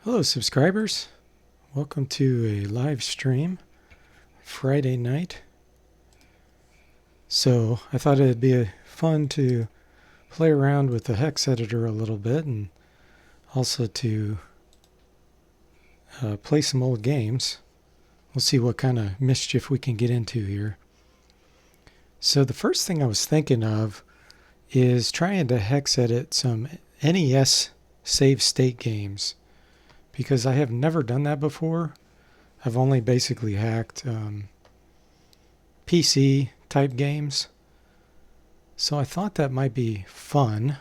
Hello subscribers, welcome to a live stream Friday night. So I thought it'd be fun to play around with the hex editor a little bit and also to play some old games. We'll see what kind of mischief we can get into here. So the first thing I was thinking of is trying to hex edit some NES save state games, because I have never done that before. I've only basically hacked PC type games. So I thought that might be fun.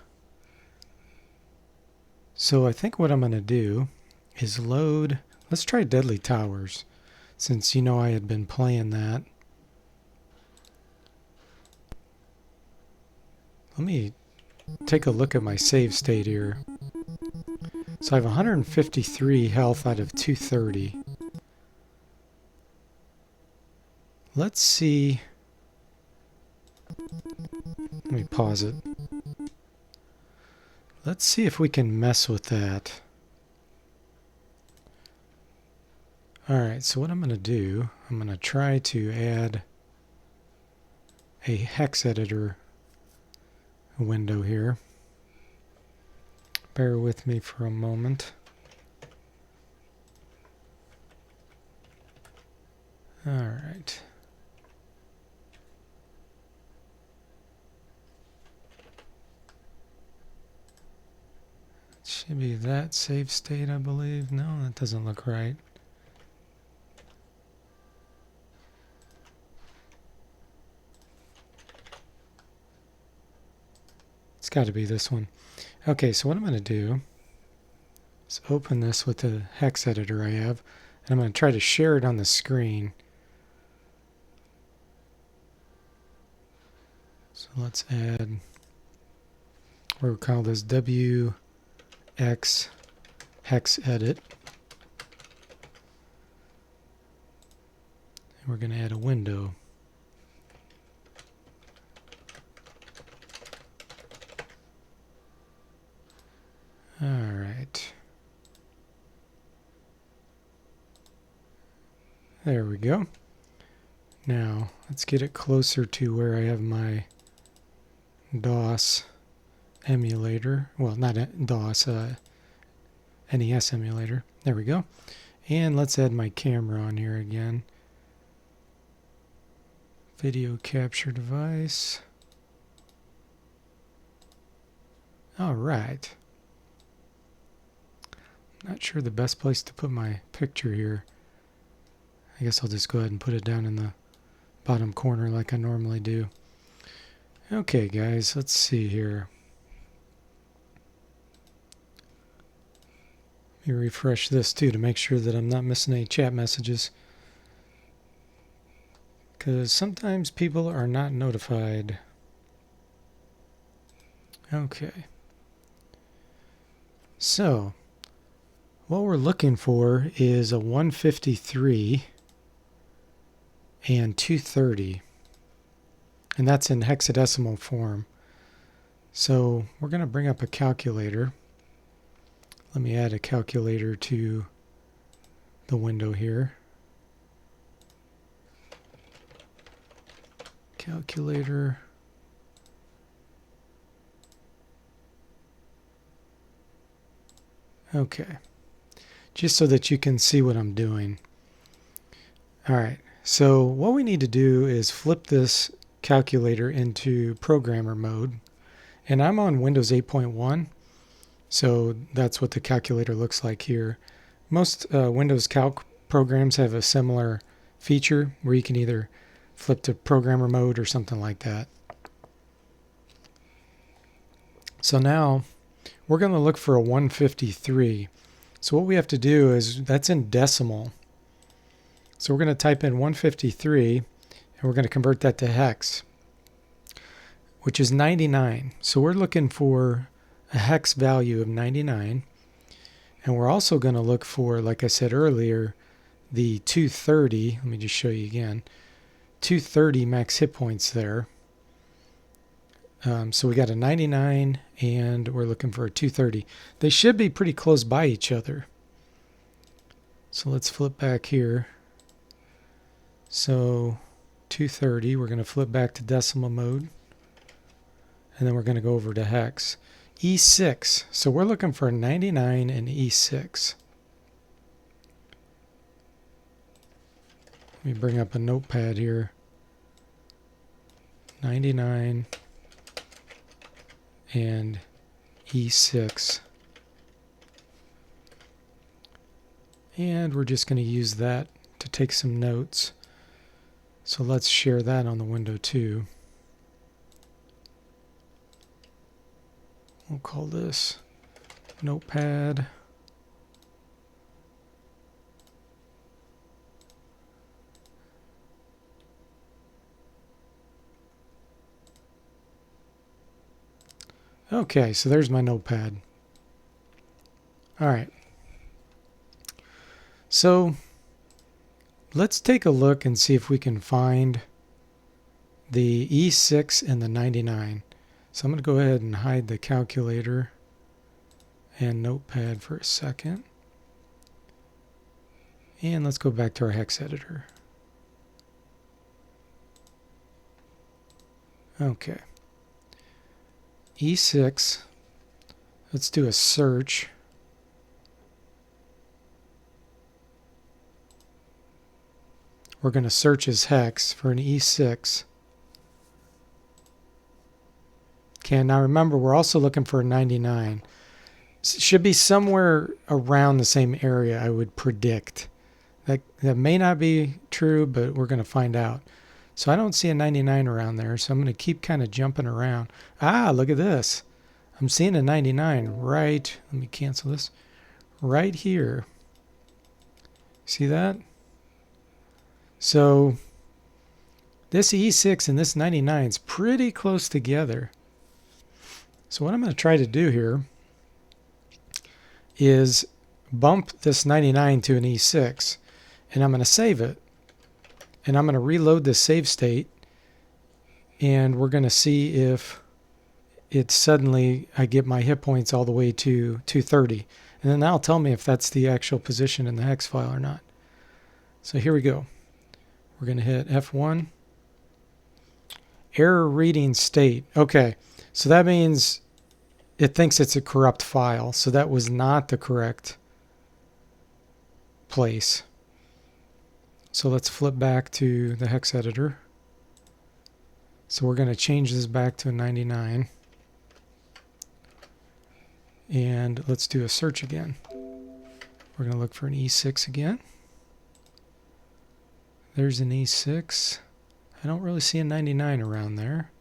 So I think what I'm going to do is load, let's try Deadly Towers, since you know I had been playing that. Let me take a look at my save state here. So I have 153 health out of 230. Let's see. Let me pause it. Let's see if we can mess with that. Alright, so what I'm going to do, I'm going to try to add a hex editor window here. Bear with me for a moment. Alright. Should be that save state, I believe. No, that doesn't look right. It's got to be this one. Okay, so what I'm going to do is open this with the hex editor I have, and I'm going to try to share it on the screen. So let's add, we'll call this WX hex edit. And we're going to add a window. Alright. There we go. Now, let's get it closer to where I have my DOS emulator. Well, not DOS, NES emulator. There we go. And let's add my camera on here again. Video capture device. Alright. Not sure the best place to put my picture here. I guess I'll just go ahead and put it down in the bottom corner like I normally do. Okay guys, let's see here. Let me refresh this too to make sure that I'm not missing any chat messages, because sometimes people are not notified. Okay. So what we're looking for is a 153 and 230. And that's in hexadecimal form. So we're going to bring up a calculator. Let me add a calculator to the window here. Calculator. Okay. Just so that you can see what I'm doing. Alright, so what we need to do is flip this calculator into programmer mode. And I'm on Windows 8.1, so that's what the calculator looks like here. Most Windows Calc programs have a similar feature where you can either flip to programmer mode or something like that. So now we're going to look for a 153. So what we have to do is, that's in decimal. So we're going to type in 153, and we're going to convert that to hex, which is 99. So we're looking for a hex value of 99. And we're also going to look for, like I said earlier, the 230. Let me just show you again. 230 max hit points there. So we got a 99 and we're looking for a 230. They should be pretty close by each other. So let's flip back here. So 230, we're going to flip back to decimal mode. And then we're going to go over to hex. E6, so we're looking for 99 in E6. Let me bring up a notepad here. 99 and E6. And we're just going to use that to take some notes. So let's share that on the window too. We'll call this notepad. Okay, so there's my notepad. All right. So let's take a look and see if we can find the E6 and the 99. So I'm going to go ahead and hide the calculator and notepad for a second. And let's go back to our hex editor. Okay. E6. Let's do a search. We're going to search as hex for an E6. Okay, now remember, we're also looking for a 99. It should be somewhere around the same area, I would predict. That may not be true, but we're going to find out. So I don't see a 99 around there, so I'm going to keep kind of jumping around. Ah, look at this. I'm seeing a 99 right, let me cancel this, right here. See that? So this E6 and this 99 is pretty close together. So what I'm going to try to do here is bump this 99 to an E6, and I'm going to save it. And I'm going to reload this save state, and we're going to see if it suddenly, I get my hit points all the way to 230. And then that'll tell me if that's the actual position in the hex file or not. So here we go. We're going to hit F1. Error reading state. Okay, so that means it thinks it's a corrupt file. So that was not the correct place. So let's flip back to the hex editor. So we're going to change this back to a 99. And let's do a search again. We're going to look for an E6 again. There's an E6. I don't really see a 99 around there.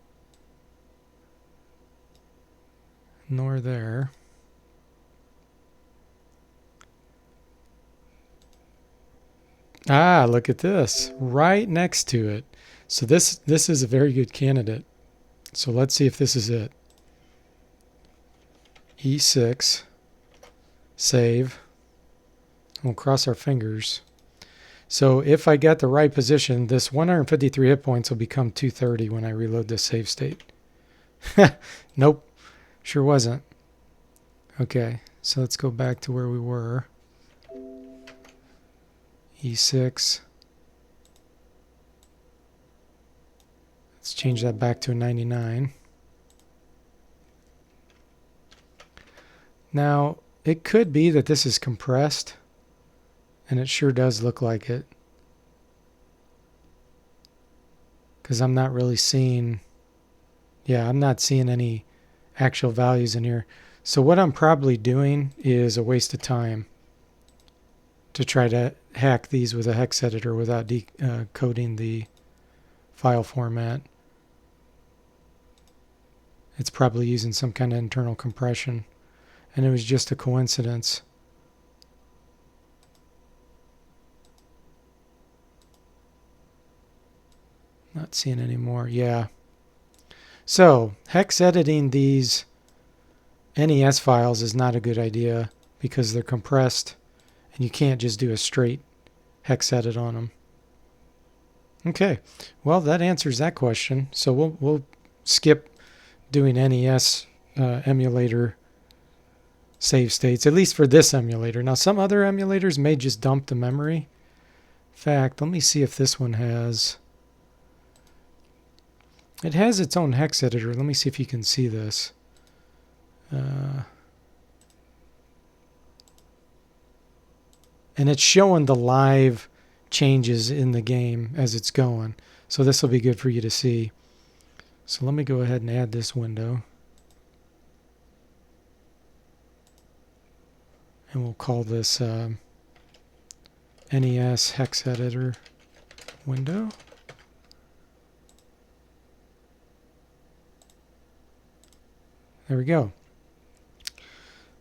Nor there. Ah, look at this. Right next to it. So this is a very good candidate. So let's see if this is it. E6. Save. We'll cross our fingers. So if I get the right position, this 153 hit points will become 230 when I reload this save state. Nope. Sure wasn't. Okay, so let's go back to where we were. E6. Let's change that back to a 99. Now, it could be that this is compressed, and it sure does look like it. Because I'm not really seeing, I'm not seeing any actual values in here. So what I'm probably doing is a waste of time to try to hack these with a hex editor without decoding the file format. It's probably using some kind of internal compression, and it was just a coincidence. Not seeing any more. Yeah. So hex editing these NES files is not a good idea because they're compressed and you can't just do a straight hex edit on them. Okay, well that answers that question. So we'll skip doing NES emulator save states, at least for this emulator. Now some other emulators may just dump the memory. In fact, let me see if this one has... It has its own hex editor. Let me see if you can see this. And it's showing the live changes in the game as it's going. So this will be good for you to see. So let me go ahead and add this window. And we'll call this NES hex editor window. There we go.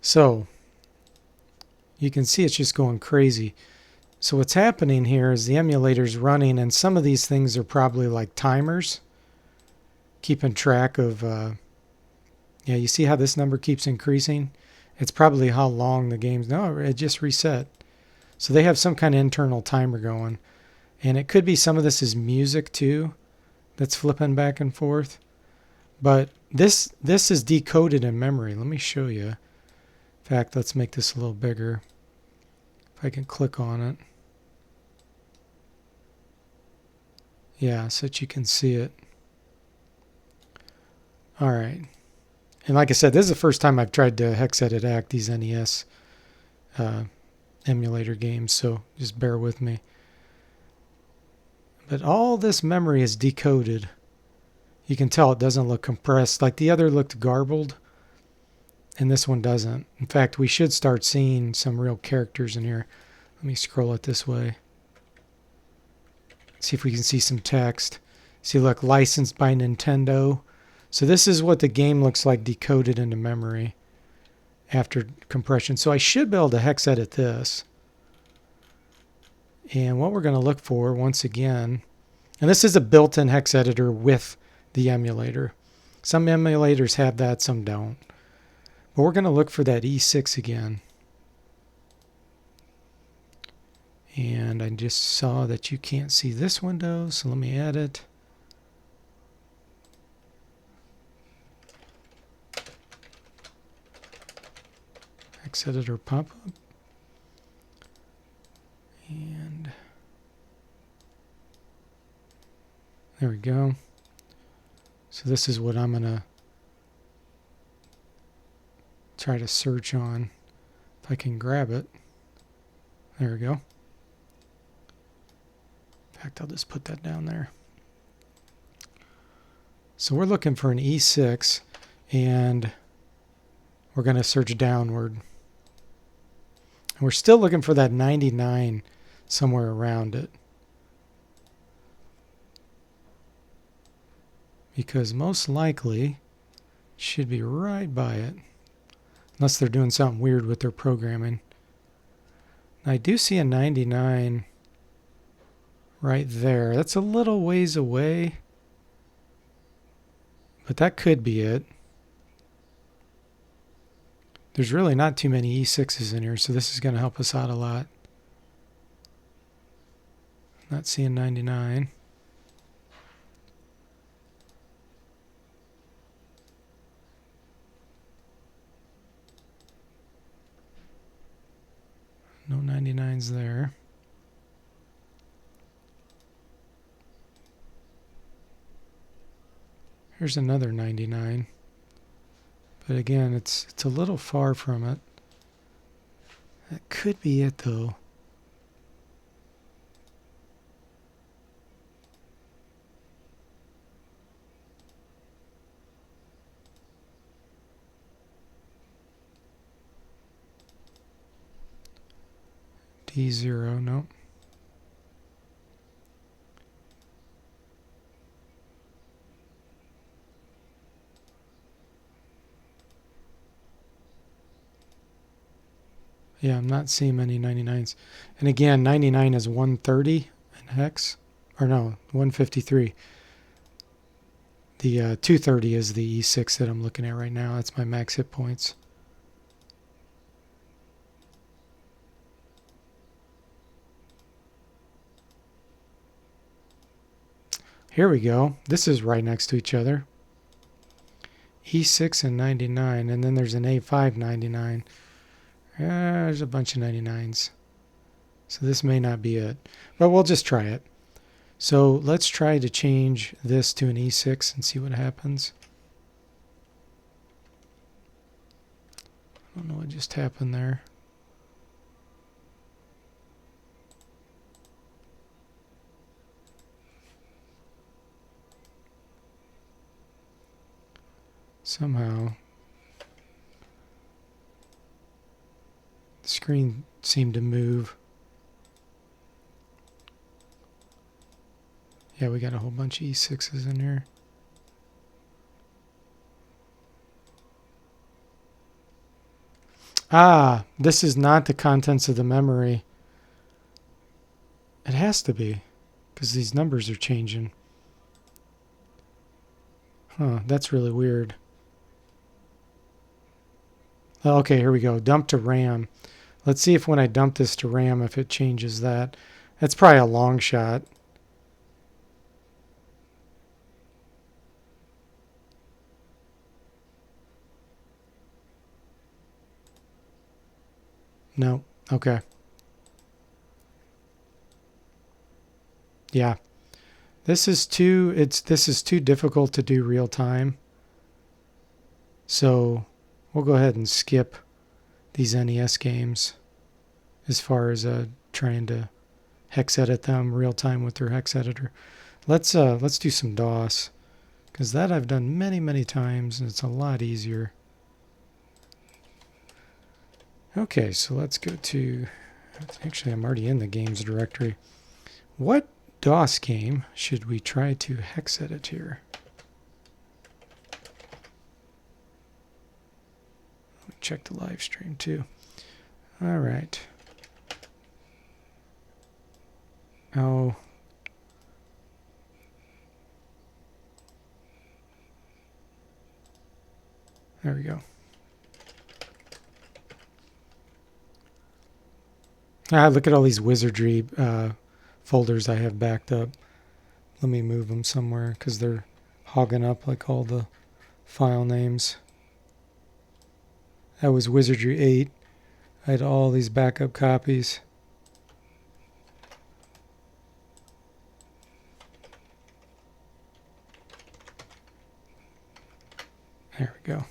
So you can see it's just going crazy. So what's happening here is the emulator's running, and some of these things are probably like timers, keeping track of, yeah, you see how this number keeps increasing? It's probably how long the game's, no, it just reset. So they have some kind of internal timer going. And it could be some of this is music too, that's flipping back and forth. But this is decoded in memory. Let me show you. In fact, let's make this a little bigger. If I can click on it. Yeah, so that you can see it. All right. And like I said, this is the first time I've tried to hex edit ACT these NES emulator games, so just bear with me. But all this memory is decoded. You can tell it doesn't look compressed. Like the other looked garbled, and this one doesn't. In fact, we should start seeing some real characters in here. Let me scroll it this way. See if we can see some text. See, look, licensed by Nintendo. So this is what the game looks like decoded into memory after compression. So I should be able to hex edit this. And what we're going to look for, once again, and this is a built-in hex editor with the emulator. Some emulators have that, some don't. But we're going to look for that E6 again. And I just saw that you can't see this window, so let me add it. Hex editor pop-up. And there we go. So this is what I'm going to try to search on. If I can grab it. There we go. In fact, I'll just put that down there. So we're looking for an E6, and we're going to search downward. And we're still looking for that 99 somewhere around it. Because most likely it should be right by it. Unless they're doing something weird with their programming. Now, I do see a 99 right there. That's a little ways away. But that could be it. There's really not too many E6s in here, so this is going to help us out a lot. Not seeing 99. No 99s there. Here's another 99. But again, it's a little far from it. That could be it though. D0, no. Yeah, I'm not seeing many 99s. And again, 99 is 130 in hex. Or no, 153. The 230 is the E6 that I'm looking at right now. That's my max hit points. Here we go. This is right next to each other. E6 and 99, and then there's an A5 99. There's a bunch of 99s. So this may not be it, but we'll just try it. So let's try to change this to an E6 and see what happens. I don't know what just happened there. Somehow the screen seemed to move. Yeah, we got a whole bunch of E6s in here. Ah, this is not the contents of the memory. It has to be, because these numbers are changing. Huh, that's really weird. Oh, okay, here we go. Dump to RAM. Let's see if when I dump this to RAM, if it changes that. That's probably a long shot. No. Okay. Yeah. This is too difficult to do real time. So we'll go ahead and skip these NES games as far as trying to hex edit them real time with their hex editor. Let's do some DOS, because that I've done many times and it's a lot easier. Okay, so let's go to, actually I'm already in the games directory. What DOS game should we try to hex edit here? Let me check the live stream too. All right. Oh. There we go. Ah, look at all these wizardry folders I have backed up. Let me move them somewhere because they're hogging up like all the file names. That was Wizardry 8. I had all these backup copies. There we go.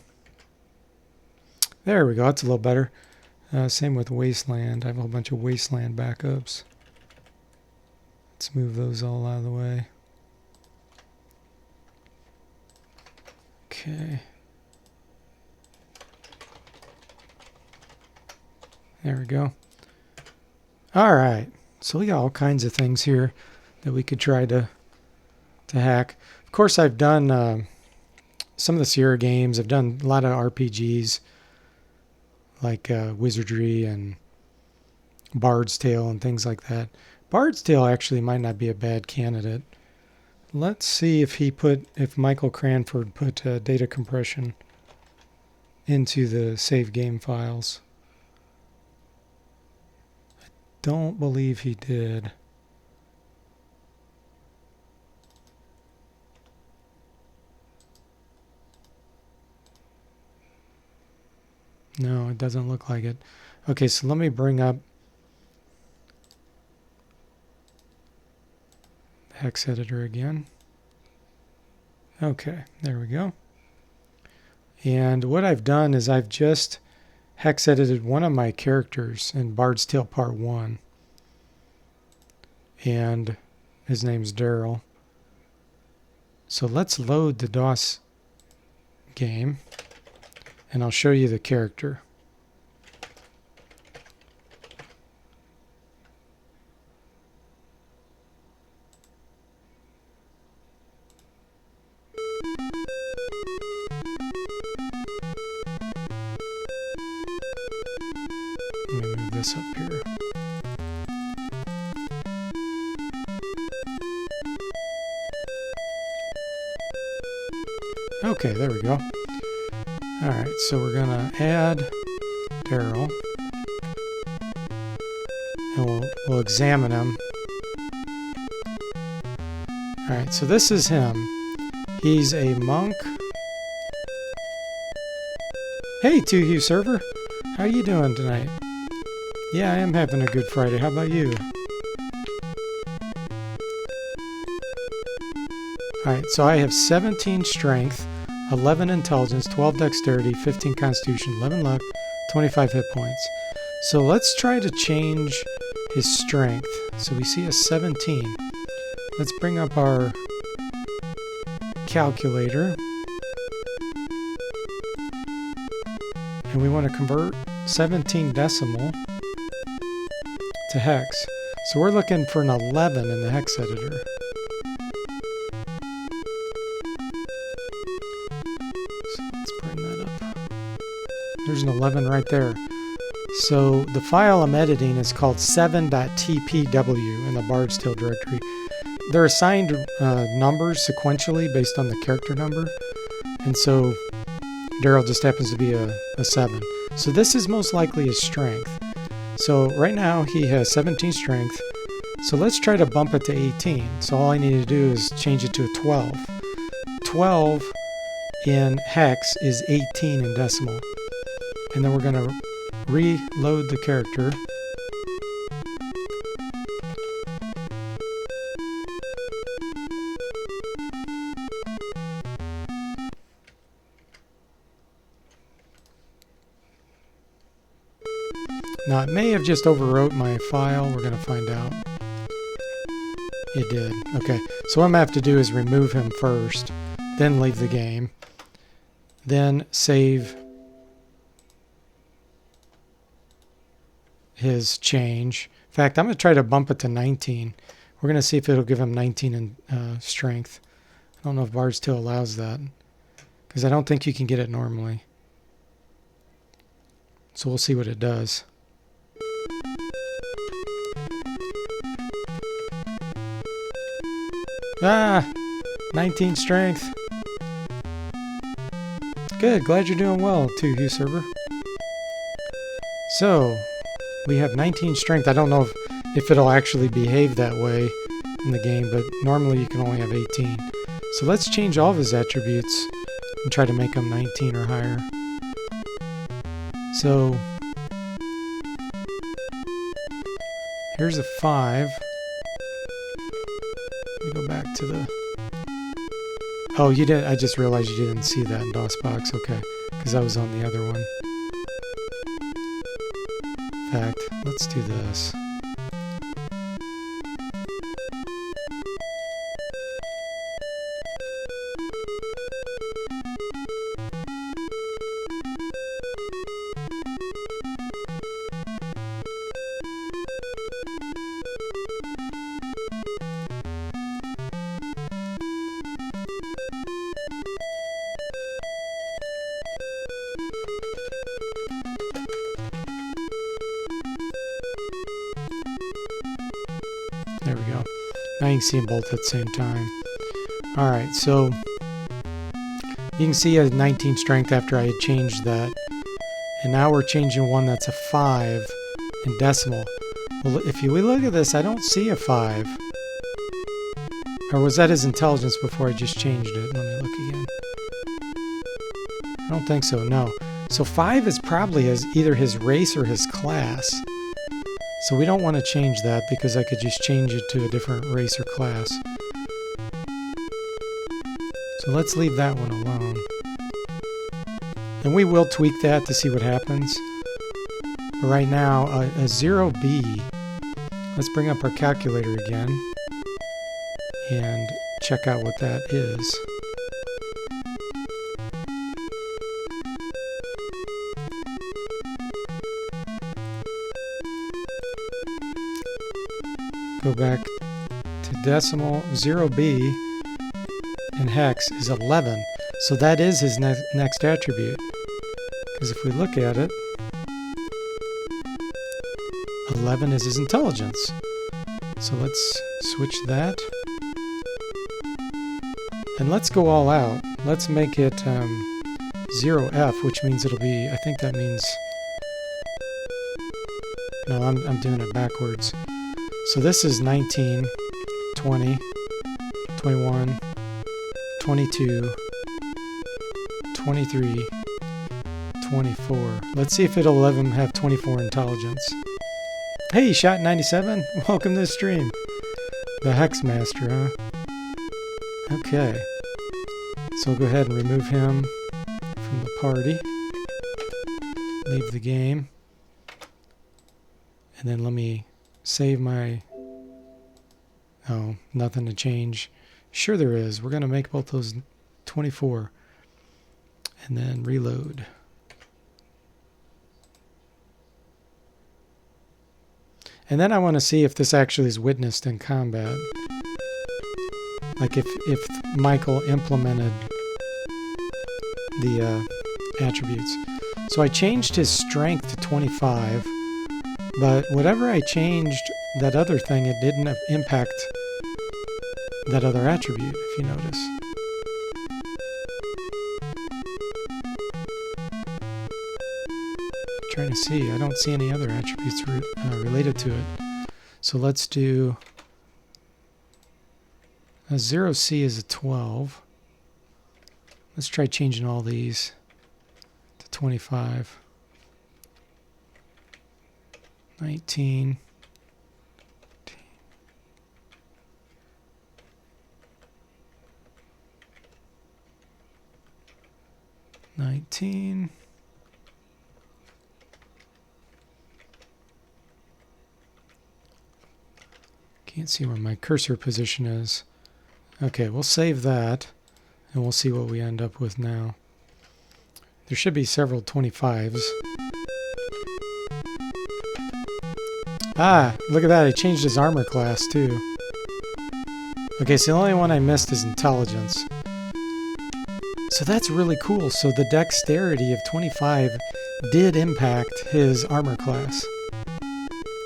There we go. That's a little better. Same with Wasteland. I have a whole bunch of Wasteland backups. Let's move those all out of the way. Okay. There we go. All right. So we got all kinds of things here that we could try to hack. Of course, I've done some of the Sierra games. I've done a lot of RPGs like Wizardry and Bard's Tale and things like that. Bard's Tale actually might not be a bad candidate. Let's see if Michael Cranford put data compression into the save game files. I don't believe he did. No, it doesn't look like it. Okay, so let me bring up the hex editor again. Okay, there we go. And what I've done is I've just hex edited one of my characters in Bard's Tale Part 1. And his name's Daryl. So let's load the DOS game. And I'll show you the character. Let me move this up here. Okay, there we go. Alright, so we're going to add Daryl. And we'll examine him. Alright, so this is him. He's a monk. Hey, 2U server. How you doing tonight? Yeah, I am having a good Friday. How about you? Alright, so I have 17 strength, 11 intelligence, 12 dexterity, 15 constitution, 11 luck, 25 hit points. So let's try to change his strength. So we see a 17. Let's bring up our calculator. And we want to convert 17 decimal to hex. So we're looking for an 11 in the hex editor. So let's bring that up. There's an 11 right there. So the file I'm editing is called 7.tpw in the Bard's Tale directory. They're assigned numbers sequentially based on the character number. And so Daryl just happens to be a 7. So this is most likely his strength. So right now he has 17 strength. So let's try to bump it to 18. So all I need to do is change it to a 12. 12 in hex is 18 in decimal. And then we're going to reload the character. Now it may have just overwrote my file. We're going to find out. It did. Okay, so what I'm going to have to do is remove him first, then leave the game, then save his change. In fact, I'm going to try to bump it to 19. We're going to see if it'll give him 19 in strength. I don't know if Bard's Tale allows that, because I don't think you can get it normally. So we'll see what it does. Ah! 19 strength. Good, glad you're doing well too, Hugh Server. So, we have 19 strength. I don't know if it'll actually behave that way in the game, but normally you can only have 18. So let's change all of his attributes and try to make them 19 or higher. So, here's a 5. Let me go back to the... Oh, you didn't. I just realized you didn't see that in DOSBox. Okay, because I was on the other one. In fact, let's do this. There we go. Now you can see them both at the same time. Alright, so you can see I had 19 strength after I had changed that. And now we're changing one that's a 5 in decimal. Well, if we look at this, I don't see a 5. Or was that his intelligence before I just changed it? Let me look again. I don't think so, no. So 5 is probably either his race or his class. So we don't want to change that because I could just change it to a different race or class. So let's leave that one alone. And we will tweak that to see what happens. But right now, a 0B, let's bring up our calculator again and check out what that is. Go back to decimal. 0B in hex is 11. So that is his next attribute. Because if we look at it, 11 is his intelligence. So let's switch that. And let's go all out. Let's make it 0F, which means it'll be, I think that means... No, I'm doing it backwards. So this is 19, 20, 21, 22, 23, 24. Let's see if it'll let him have 24 intelligence. Hey, Shot 97, welcome to the stream. The Hex Master, huh? Okay. So we'll go ahead and remove him from the party. Leave the game. And then let me save my... Oh, nothing to change. Sure there is. We're going to make both those 24. And then reload. And then I want to see if this actually is witnessed in combat. Like if Michael implemented the attributes. So I changed his strength to 25, but whatever I changed that other thing, it didn't impact that other attribute, if you notice. Trying to see, I don't see any other attributes related to it. So let's do a 0C is a 12. Let's try changing all these to 25. 19. 19. Can't see where my cursor position is. Okay, we'll save that, and we'll see what we end up with now. There should be several 25s. Ah, look at that, I changed his armor class too. Okay, so the only one I missed is intelligence. So that's really cool. So the dexterity of 25 did impact his armor class.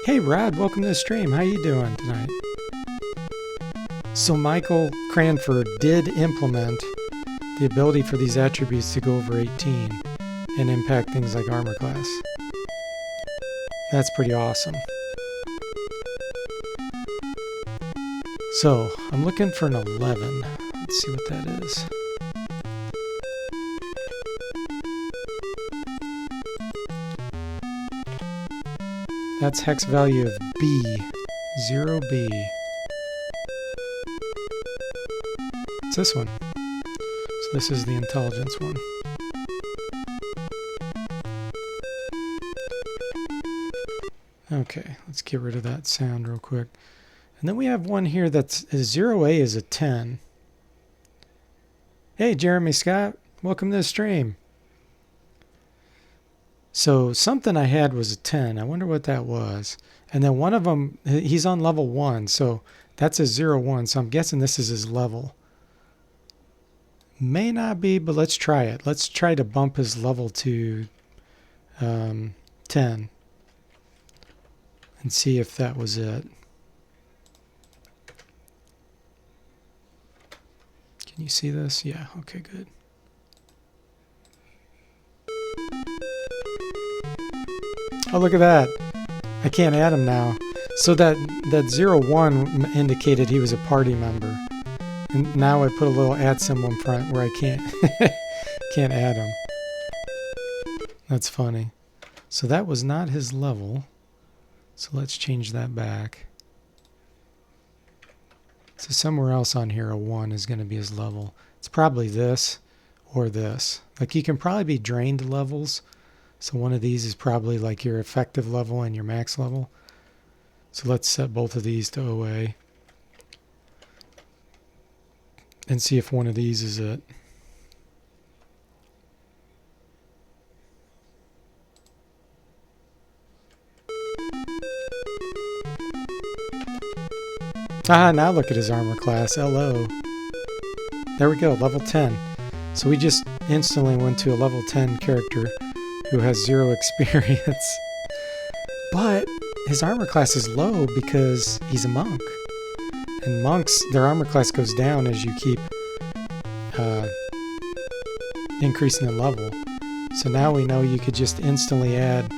Hey Rod, welcome to the stream. How you doing tonight? So Michael Cranford did implement the ability for these attributes to go over 18 and impact things like armor class. That's pretty awesome. So I'm looking for an 11. Let's see what that is. That's hex value of B, 0B. It's this one. So this is the intelligence one. Okay, let's get rid of that sound real quick. And then we have one here that's 0A is a 10. Hey Jeremy Scott, welcome to the stream. So something I had was a 10. I wonder what that was. And then one of them, he's on level 1. So that's a 0-1. So I'm guessing this is his level. May not be, but let's try it. Let's try to bump his level to 10. And see if that was it. Can you see this? Yeah, okay, good. Oh, look at that. I can't add him now. So that 0-1 indicated he was a party member. And now I put a little add symbol in front where I can't add him. That's funny. So that was not his level. So let's change that back. So somewhere else on here, a 1 is going to be his level. It's probably this or this. Like you can probably be drained levels. So one of these is probably like your effective level and your max level. So let's set both of these to OA. And see if one of these is it. Ah, now look at his armor class. LO. There we go, level 10. So we just instantly went to a level 10 character who has 0 experience. But his armor class is low because he's a monk. And monks, their armor class goes down as you keep increasing the level. So now we know you could just instantly add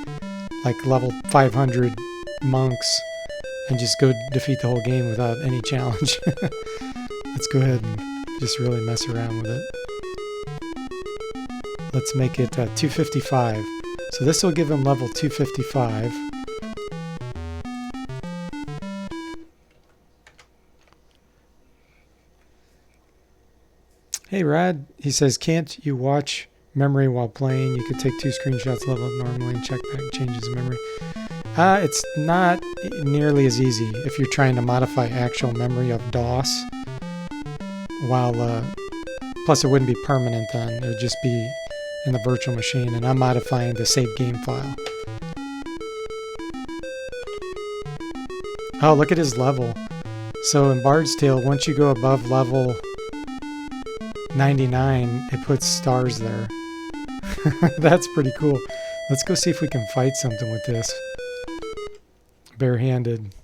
like level 500 monks and just go defeat the whole game without any challenge. Let's go ahead and just really mess around with it. let's make it 255. So this will give him level 255. Hey Rod, he says, can't you watch memory while playing? You could take 2 screenshots, level up normally, and check back changes in memory. It's not nearly as easy if you're trying to modify actual memory of DOS. While, plus it wouldn't be permanent then, it would just be in the virtual machine, and I'm modifying the save game file. Oh, look at his level. So in Bard's Tale, once you go above level 99, it puts stars there. That's pretty cool. Let's go see if we can fight something with this. Barehanded.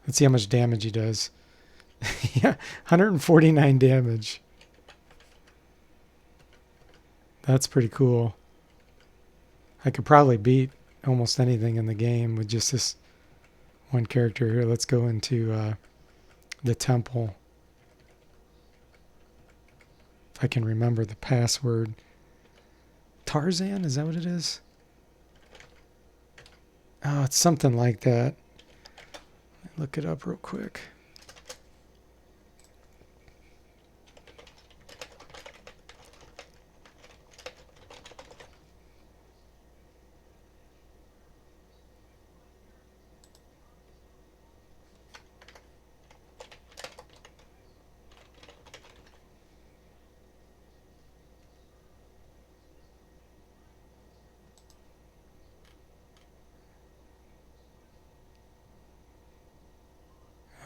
Let's see how much damage he does. Yeah, 149 damage. That's pretty cool. I could probably beat almost anything in the game with just this one character here. Let's go into the temple. If I can remember the password. Tarzan, is that what it is? Oh, it's something like that. Let me look it up real quick.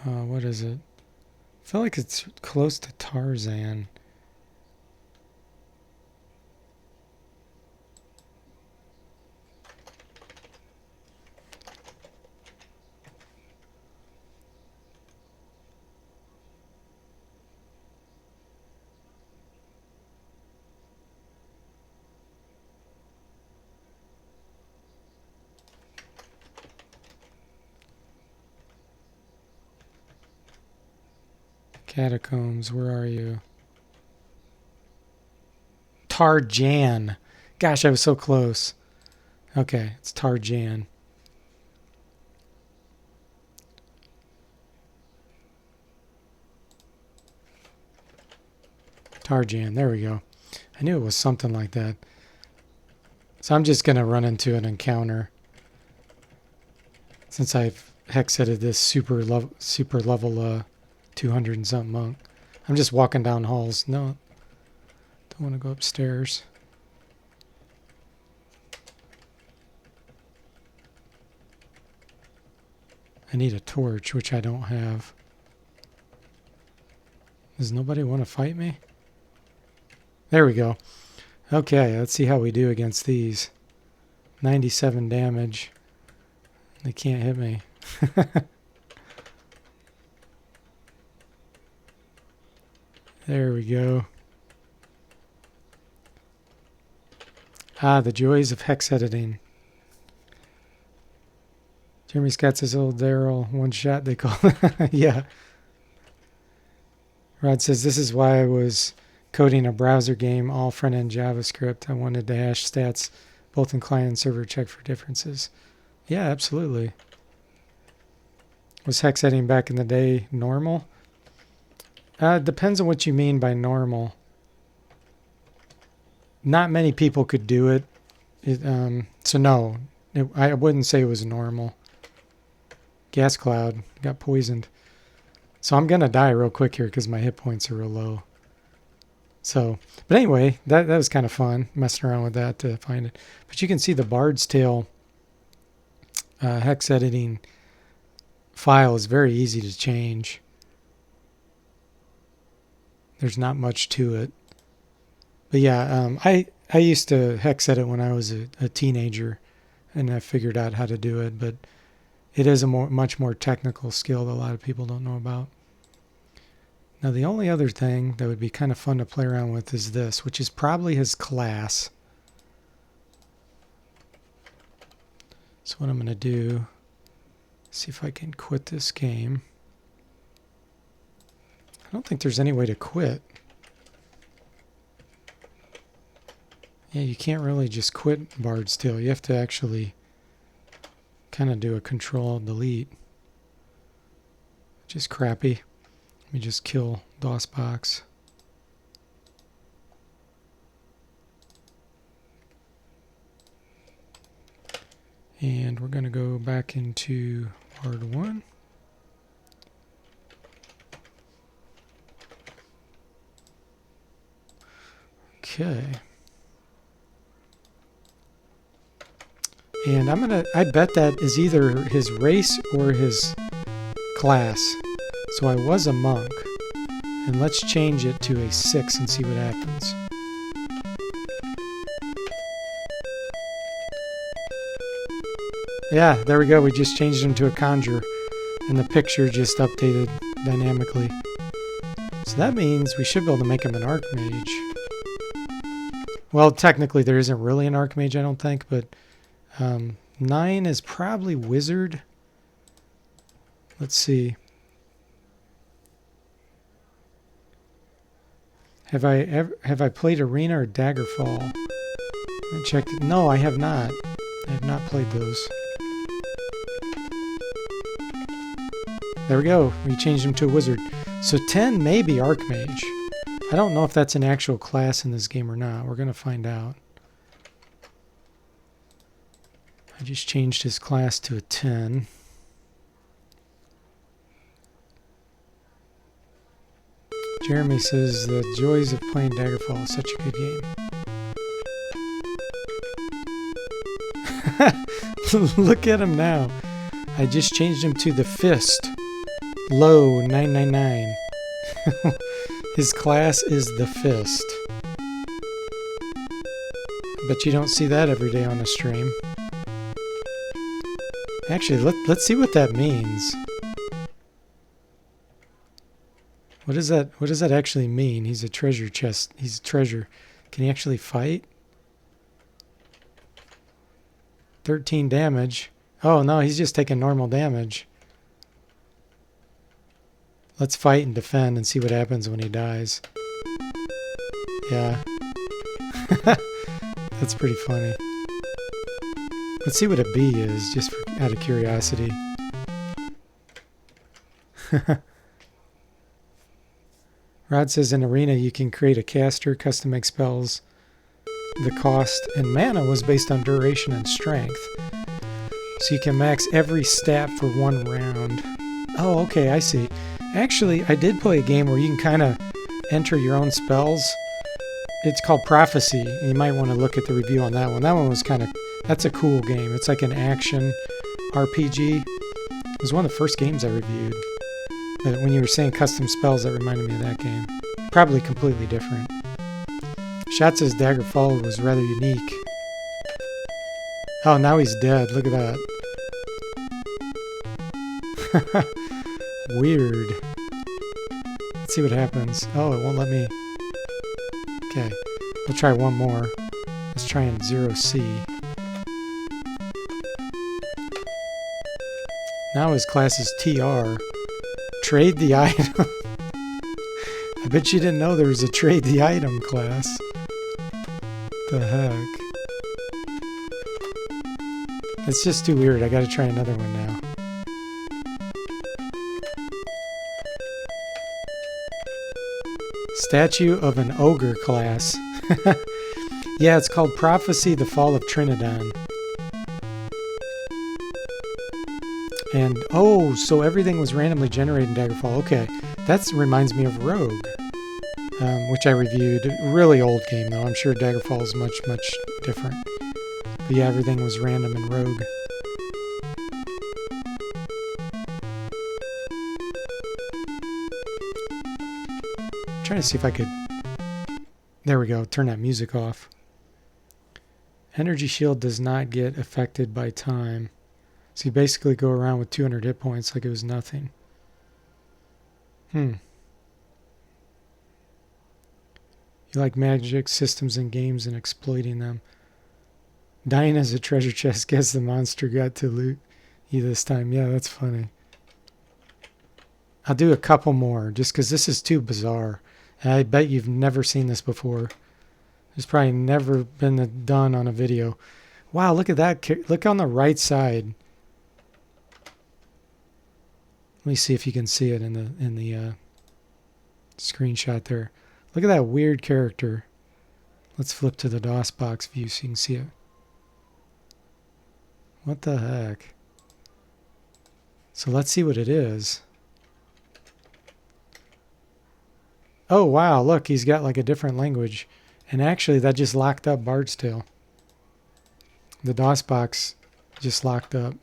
What is it? I feel like it's close to Tarzan. Catacombs, where are you? Tarjan. Gosh, I was so close. Okay, it's Tarjan. Tarjan, there we go. I knew it was something like that. So I'm just going to run into an encounter. Since I've hexeted this super level 200 and something monk. I'm just walking down halls. No, don't want to go upstairs. I need a torch, which I don't have. Does nobody want to fight me? There we go. Okay, let's see how we do against these. 97 damage. They can't hit me. There we go. Ah, the joys of hex editing. Jeremy Scott says, "Old Daryl, one shot they call it." Yeah. Rod says, "This is why I was coding a browser game, all front-end JavaScript. I wanted to hash stats both in client and server, check for differences." Yeah, absolutely. Was hex editing back in the day normal? Depends on what you mean by normal. Not many people could do it. So no, I wouldn't say it was normal. Gas cloud, got poisoned. So I'm going to die real quick here because my hit points are real low. So, but anyway, that was kind of fun, messing around with that to find it. But you can see the Bard's Tale hex editing file is very easy to change. There's not much to it. But yeah, I used to hex edit when I was a teenager, and I figured out how to do it. But it is a much more technical skill that a lot of people don't know about. Now, the only other thing that would be kind of fun to play around with is this, which is probably his class. So what I'm going to do, see if I can quit this game. I don't think there's any way to quit. Yeah, you can't really just quit Bard's Tale. You have to actually kind of do a Control-Delete. Which is crappy. Let me just kill DOSBox. And we're going to go back into Bard 1. Okay. And I bet that is either his race or his class. So I was a monk. And let's change it to a 6 and see what happens. Yeah, there we go. We just changed him to a conjurer. And the picture just updated dynamically. So that means we should be able to make him an archmage. Well, technically there isn't really an archmage, I don't think, but 9 is probably wizard. Let's see. Have I played Arena or Daggerfall? I checked it. No, I have not. I have not played those. There we go. We changed him to a wizard. So 10 may be archmage. I don't know if that's an actual class in this game or not. We're going to find out. I just changed his class to a 10. Jeremy says the joys of playing Daggerfall is such a good game. Look at him now. I just changed him to the Fist. Low 999. His class is the Fist. But you don't see that every day on a stream. Actually, let's see what that means. What does that actually mean? He's a treasure chest. He's a treasure. Can he actually fight? 13 damage. Oh no, he's just taking normal damage. Let's fight and defend and see what happens when he dies. Yeah. That's pretty funny. Let's see what a B is, just out of curiosity. Rod says in Arena you can create a caster, custom make spells. The cost and mana was based on duration and strength. So you can max every stat for 1 round. Oh, okay, I see. Actually, I did play a game where you can kind of enter your own spells. It's called Prophecy. You might want to look at the review on that one. That one was kind of... That's a cool game. It's like an action RPG. It was one of the first games I reviewed. But when you were saying custom spells, that reminded me of that game. Probably completely different. Shot says Daggerfall was rather unique. Oh, now he's dead. Look at that. Weird. Let's see what happens. Oh, it won't let me... Okay. We'll try one more. Let's try in 0C. Now his class is TR. Trade the item. I bet you didn't know there was a trade the item class. The heck? It's just too weird. I gotta try another one now. Statue of an Ogre class. Yeah, it's called Prophecy, the Fall of Trinidad. And, oh, so everything was randomly generated in Daggerfall. Okay, that reminds me of Rogue, which I reviewed. Really old game, though. I'm sure Daggerfall is much, much different. But yeah, everything was random in Rogue. I'm trying to see if I could... There we go, turn that music off. Energy shield does not get affected by time. So you basically go around with 200 hit points like it was nothing. You like magic systems and games and exploiting them. Dying as a treasure chest, guess the monster got to loot you this time. Yeah, that's funny. I'll do a couple more just because this is too bizarre. And I bet you've never seen this before. It's probably never been done on a video. Wow, look at that. Look on the right side. Let me see if you can see it in the screenshot there. Look at that weird character. Let's flip to the DOSBox view so you can see it. What the heck? So let's see what it is. Oh wow, look, he's got like a different language. And actually that just locked up Bard's Tale. The DOSBox just locked up.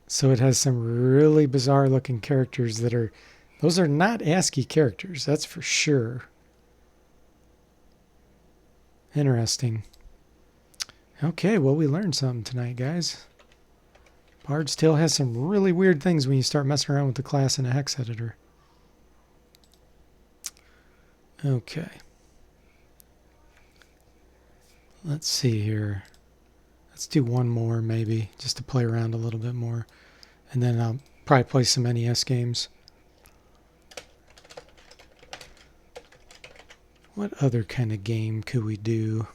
So it has some really bizarre looking characters that are, those are not ASCII characters, that's for sure. Interesting. Okay, well, we learned something tonight, guys. Bard's Tale has some really weird things when you start messing around with the class in a hex editor. Okay. Let's see here. Let's do one more maybe, just to play around a little bit more. And then I'll probably play some NES games. What other kind of game could we do?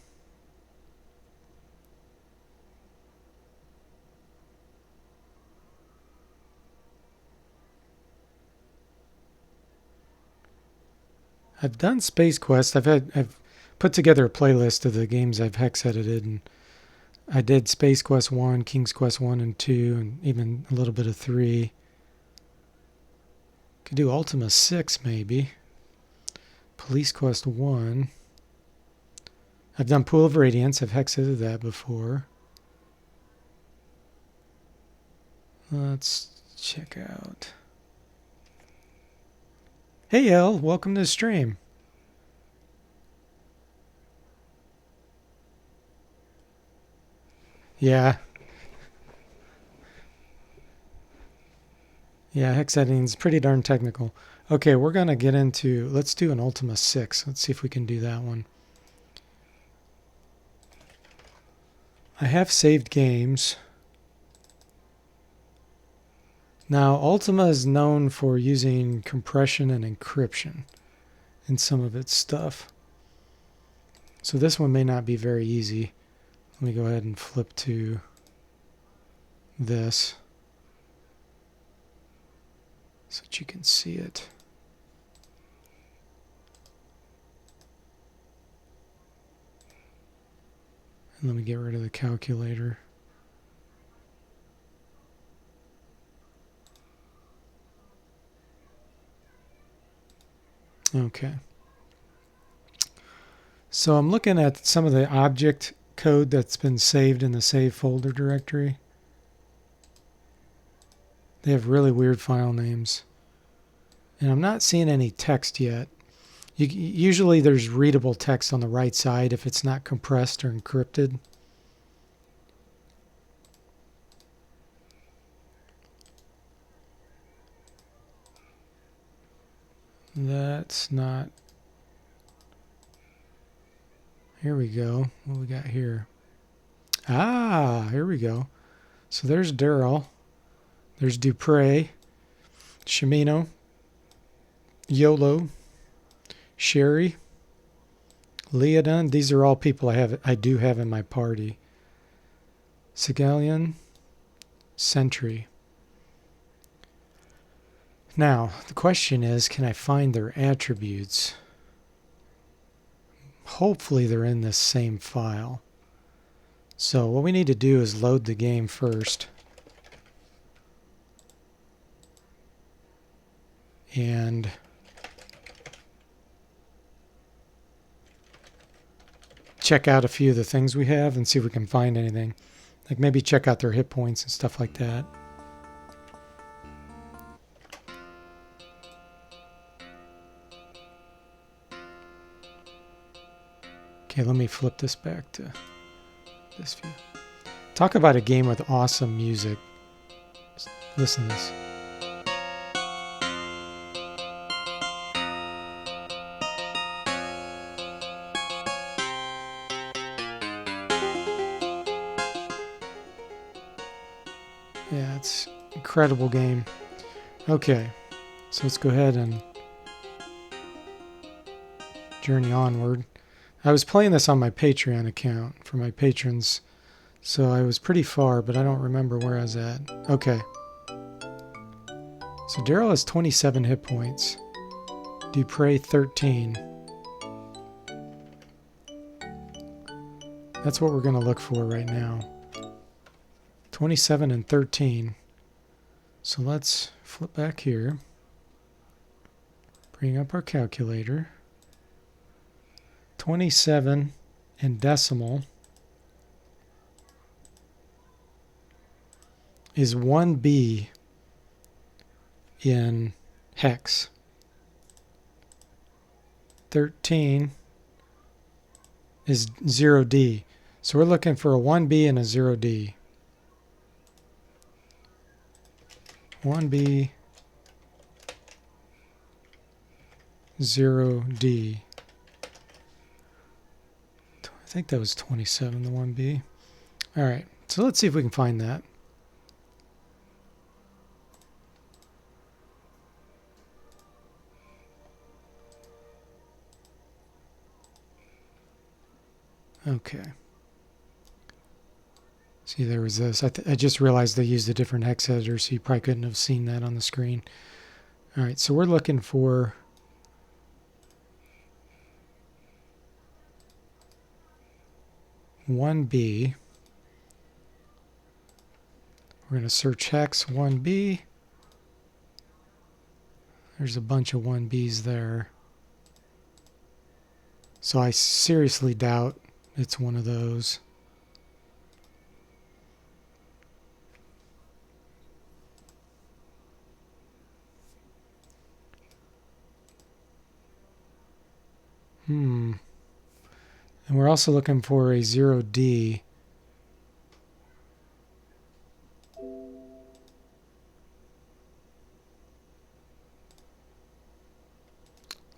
I've done Space Quest. I've put together a playlist of the games I've hex edited, and I did Space Quest 1, King's Quest 1 and 2, and even a little bit of 3. Could do Ultima VI maybe. Police Quest 1. I've done Pool of Radiance. I've hex edited that before. Let's check out. Hey El, welcome to the stream. Yeah. Yeah, hex editing is pretty darn technical. Okay, we're going to get into, let's do an Ultima 6. Let's see if we can do that one. I have saved games. Now, Ultima is known for using compression and encryption in some of its stuff. So this one may not be very easy. Let me go ahead and flip to this so that you can see it. And let me get rid of the calculator. Okay. So I'm looking at some of the object code that's been saved in the save folder directory. They have really weird file names. And I'm not seeing any text yet. Usually there's readable text on the right side if it's not compressed or encrypted. That's not. Here we go. What we got here? Ah, here we go. So there's Daryl. There's Dupre, Shimino, YOLO, Sherry, Leodon. These are all people I do have in my party. Sigalian, Sentry. Now, the question is, can I find their attributes? Hopefully they're in this same file. So what we need to do is load the game first. And check out a few of the things we have and see if we can find anything. Like maybe check out their hit points and stuff like that. Okay, let me flip this back to this view. Talk about a game with awesome music. Listen to this. Yeah, it's an incredible game. Okay, so let's go ahead and Journey Onward. I was playing this on my Patreon account for my patrons, so I was pretty far, but I don't remember where I was at. Okay. So Daryl has 27 hit points. Dupre 13. That's what we're going to look for right now. 27 and 13. So let's flip back here. Bring up our calculator. 27 in decimal is 1B in hex. 13 is 0D. So we're looking for a 1B and a 0D. 1B, 0D. I think that was 27, the 1B. All right, so let's see if we can find that. Okay. See, there was this. I just realized they used a different hex editor, so you probably couldn't have seen that on the screen. All right, so we're looking for (1B). We're going to search hex 1B. There's a bunch of 1Bs there. So I seriously doubt it's one of those. And we're also looking for a 0D.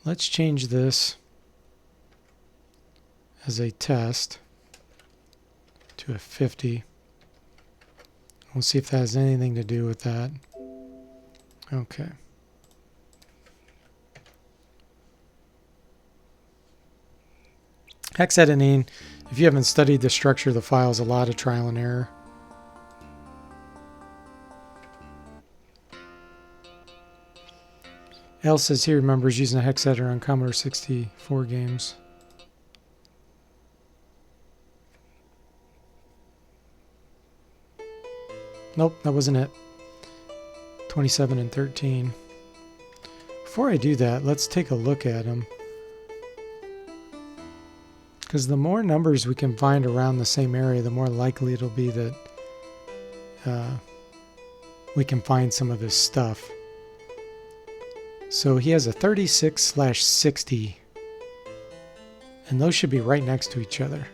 Let's change this as a test to a 50. We'll see if that has anything to do with that. Okay. Hex editing, if you haven't studied the structure of the file, is a lot of trial and error. L says he remembers using a hex editor on Commodore 64 games. Nope, that wasn't it. 27 and 13. Before I do that, let's take a look at them. Because the more numbers we can find around the same area, the more likely it'll be that we can find some of his stuff. So he has a 36/60, and those should be right next to each other.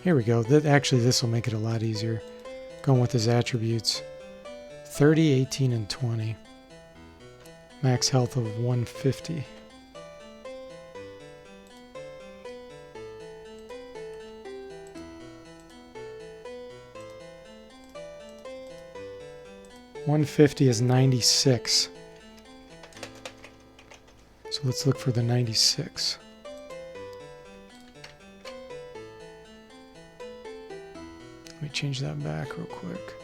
Here we go. Actually, this will make it a lot easier. Going with his attributes. 30, 18, and 20. Max health of 150. (150) is 96. So let's look for the 96. Let me change that back real quick.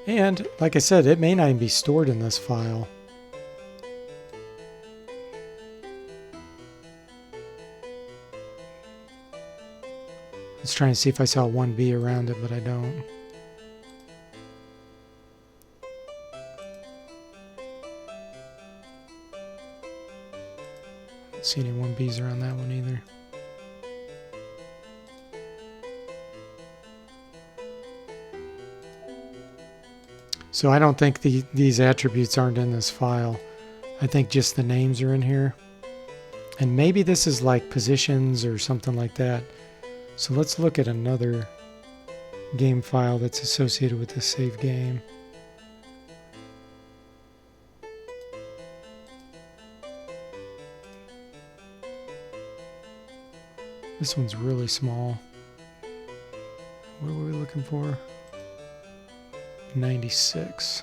And, like I said, it may not even be stored in this file. Let's try and see if I saw 1B around it, but I don't. Don't see any 1Bs around that one either. So I don't think these attributes aren't in this file. I think just the names are in here. And maybe this is like positions or something like that. So let's look at another game file that's associated with this save game. This one's really small. What were we looking for? 96.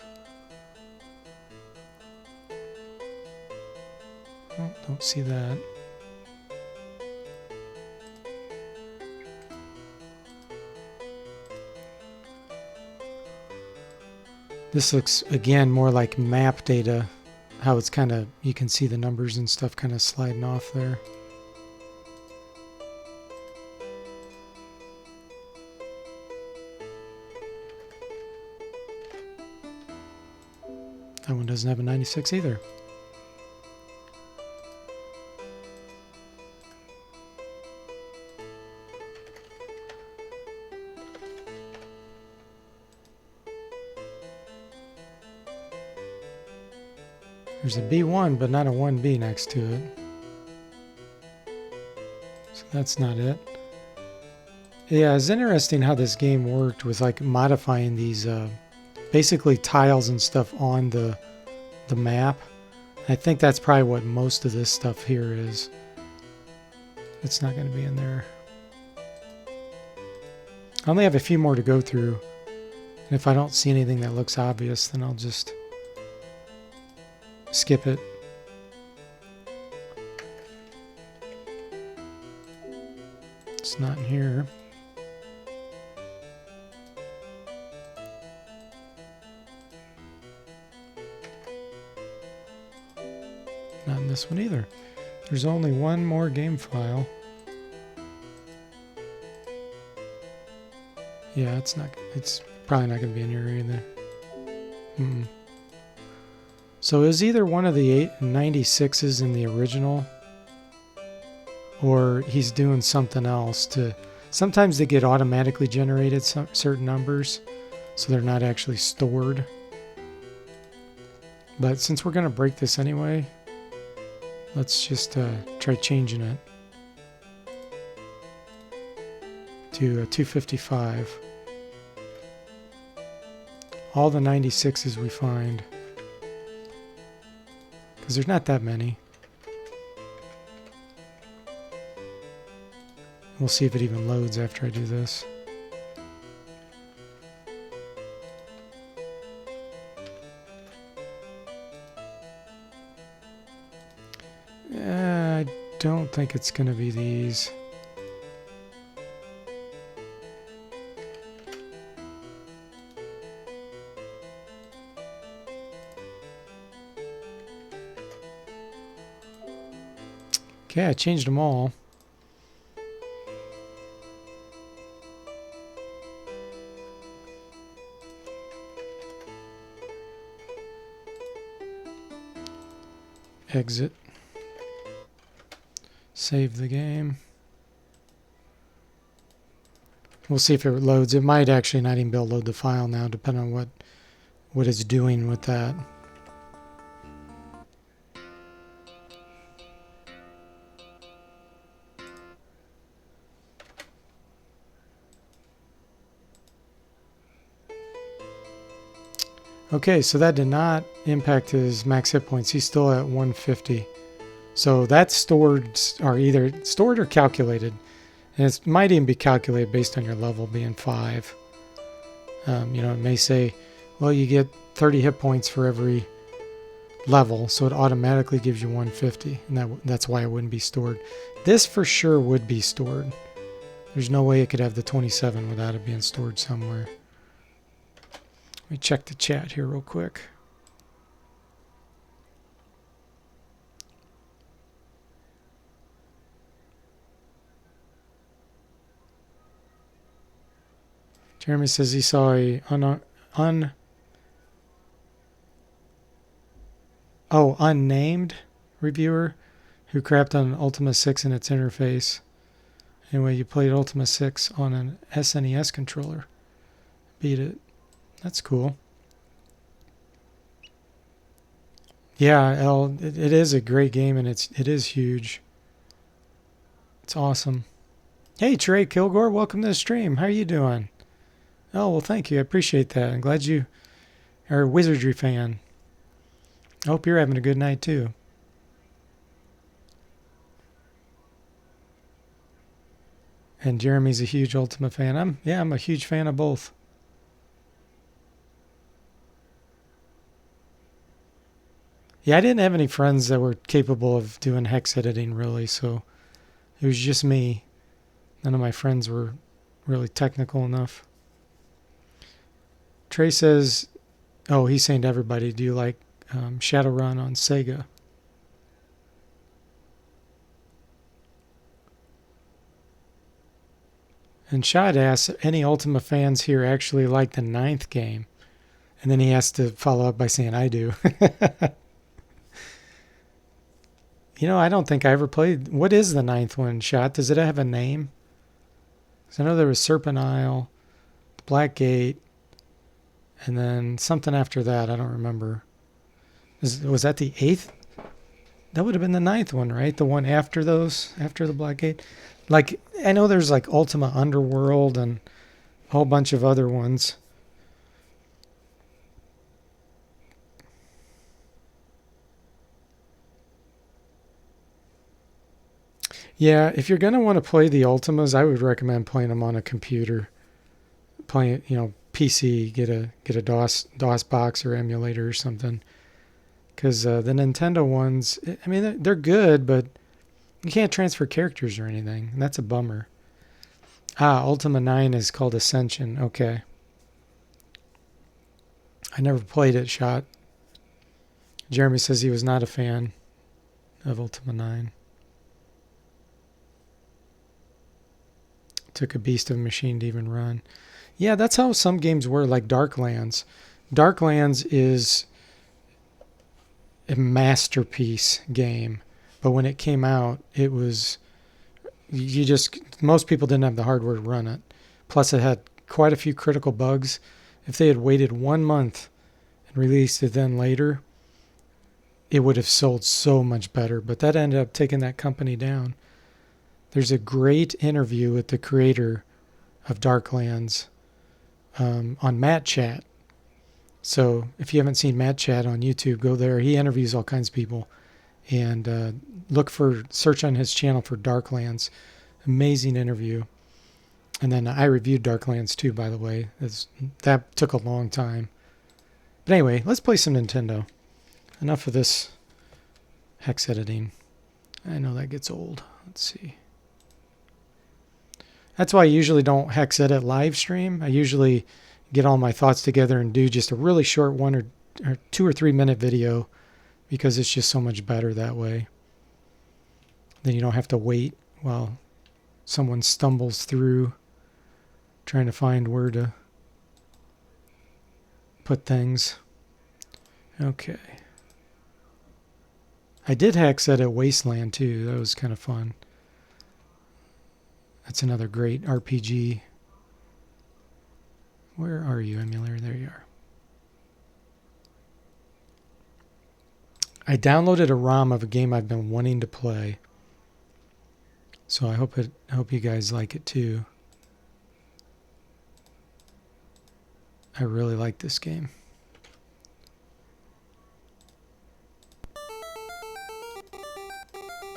Oh, don't see that. This looks, again, more like map data. How it's kind of, you can see the numbers and stuff kind of sliding off there. That one doesn't have a 96 either. There's a B1, but not a 1B next to it. So that's not it. Yeah, it's interesting how this game worked with like modifying these basically tiles and stuff on the map. I think that's probably what most of this stuff here is. It's not going to be in there. I only have a few more to go through. And if I don't see anything that looks obvious, then I'll just skip it. It's not in here. Not in this one either. There's only one more game file. Yeah, it's probably not going to be in here either. So is either one of the 96s in the original, or he's doing something else to... Sometimes they get automatically generated, certain numbers, so they're not actually stored. But since we're going to break this anyway, let's just try changing it to 255. All the 96s we find, because there's not that many. We'll see if it even loads after I do this. I don't think it's going to be these. Okay, I changed them all. Exit. Save the game. We'll see if it loads. It might actually not even be able to load the file now, depending on what it's doing with that. Okay, so that did not impact his max hit points. He's still at 150. So that's stored, or either stored or calculated. And it might even be calculated based on your level being 5. You know, it may say, well, you get 30 hit points for every level, so it automatically gives you 150. And that's why it wouldn't be stored. This for sure would be stored. There's no way it could have the 27 without it being stored somewhere. Let me check the chat here real quick. Jeremy says he saw a unnamed reviewer who crapped on Ultima 6 and its interface. Anyway, you played Ultima 6 on an SNES controller. Beat it. That's cool. Yeah, it is a great game, and it is huge. It's awesome. Hey, Trey Kilgore, welcome to the stream. How are you doing? Oh, well, thank you. I appreciate that. I'm glad you are a Wizardry fan. I hope you're having a good night, too. And Jeremy's a huge Ultima fan. I'm a huge fan of both. Yeah, I didn't have any friends that were capable of doing hex editing really, so it was just me. None of my friends were really technical enough. Trey says, oh, he's saying to everybody, do you like Shadowrun on Sega? And Shad asks, any Ultima fans here actually like the 9th game? And then he has to follow up by saying, I do. You know, I don't think I ever played. What is the 9th one, Shad? Does it have a name? Because I know there was Serpent Isle, Black Gate, and then something after that. I don't remember. Was that the 8th? That would have been the 9th one, right? The one after those, after the Black Gate? Like, I know there's like Ultima Underworld and a whole bunch of other ones. Yeah, if you're going to want to play the Ultimas, I would recommend playing them on a computer. Playing, PC, get a DOS box or emulator or something. Because the Nintendo ones, I mean, they're good, but you can't transfer characters or anything. And that's a bummer. Ultima 9 is called Ascension. Okay. I never played it, Shot. Jeremy says he was not a fan of Ultima 9. Took a beast of a machine to even run. Yeah, that's how some games were, like Darklands. Darklands is a masterpiece game, but when it came out, it was most people didn't have the hardware to run it. Plus, it had quite a few critical bugs. If they had waited 1 month and released it then later, it would have sold so much better. But that ended up taking that company down. There's a great interview with the creator of Darklands on Matt Chat. So if you haven't seen Matt Chat on YouTube, go there. He interviews all kinds of people. And search on his channel for Darklands. Amazing interview. And then I reviewed Darklands too, by the way. That took a long time. But anyway, let's play some Nintendo. Enough of this hex editing. I know that gets old. Let's see. That's why I usually don't hex edit live stream. I usually get all my thoughts together and do just a really short 1 or 2 or 3 minute video because it's just so much better that way. Then you don't have to wait while someone stumbles through trying to find where to put things. Okay. I did hex edit Wasteland too. That was kind of fun. That's another great RPG. Where are you, emulator? There you are. I downloaded a ROM of a game I've been wanting to play. So I hope you guys like it too. I really like this game.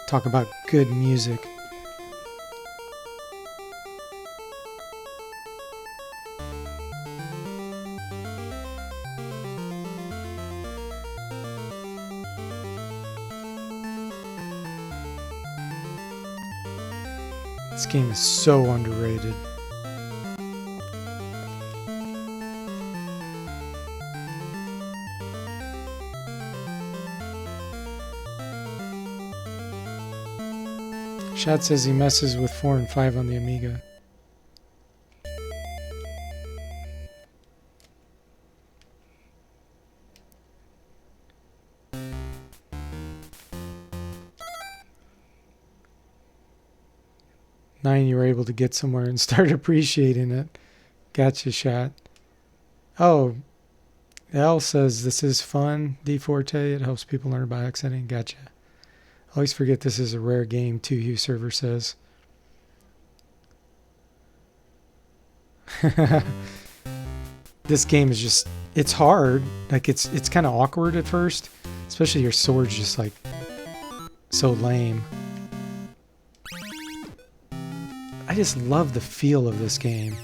Talk about good music. This game is so underrated. Shad says he messes with 4 and 5 on the Amiga. You were able to get somewhere and start appreciating it. Gotcha, Shot. Oh, L says this is fun. D Forte, it helps people learn about accenting. Gotcha. Always forget this is a rare game, too, Hugh Server says. This game is just, it's hard. Like, it's kind of awkward at first. Especially your sword's just, like, so lame. I just love the feel of this game.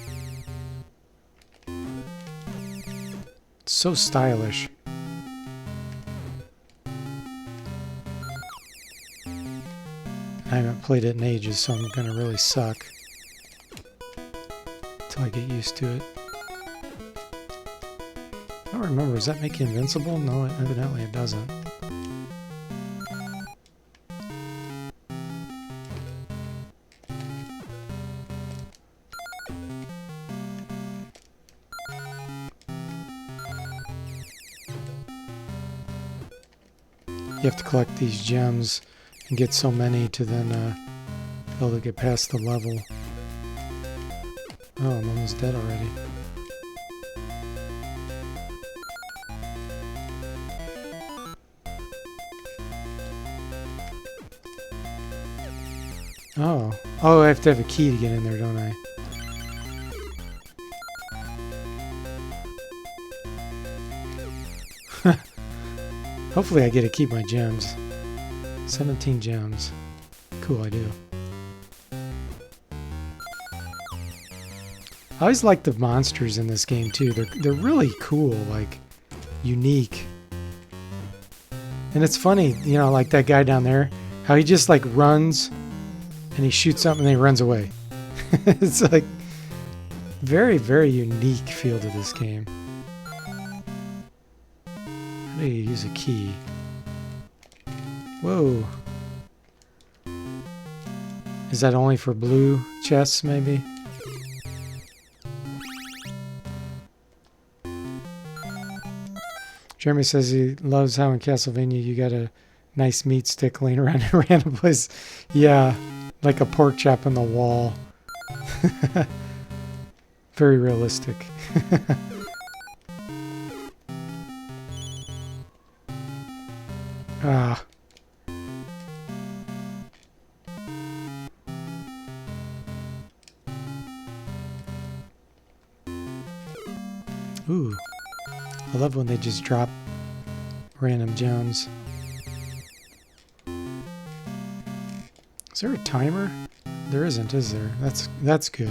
It's so stylish. I haven't played it in ages, so I'm gonna really suck until I get used to it. I don't remember, does that make you invincible? No, evidently it doesn't. You have to collect these gems and get so many to then be able to get past the level. Oh, I'm almost dead already. Oh, I have to have a key to get in there, don't I? Hopefully I get to keep my gems. 17 gems. Cool, I do. I always like the monsters in this game too. They're really cool, like unique. And it's funny, you know, like that guy down there, how he just like runs and he shoots something and then he runs away. It's like very, very unique feel to this game. How do you use a key? Whoa. Is that only for blue chests, maybe? Jeremy says he loves how in Castlevania you got a nice meat stick laying around in a random place. Yeah, like a pork chop in the wall. Very realistic. Ah. Ooh. I love when they just drop random gems. Is there a timer? There isn't, is there? That's good.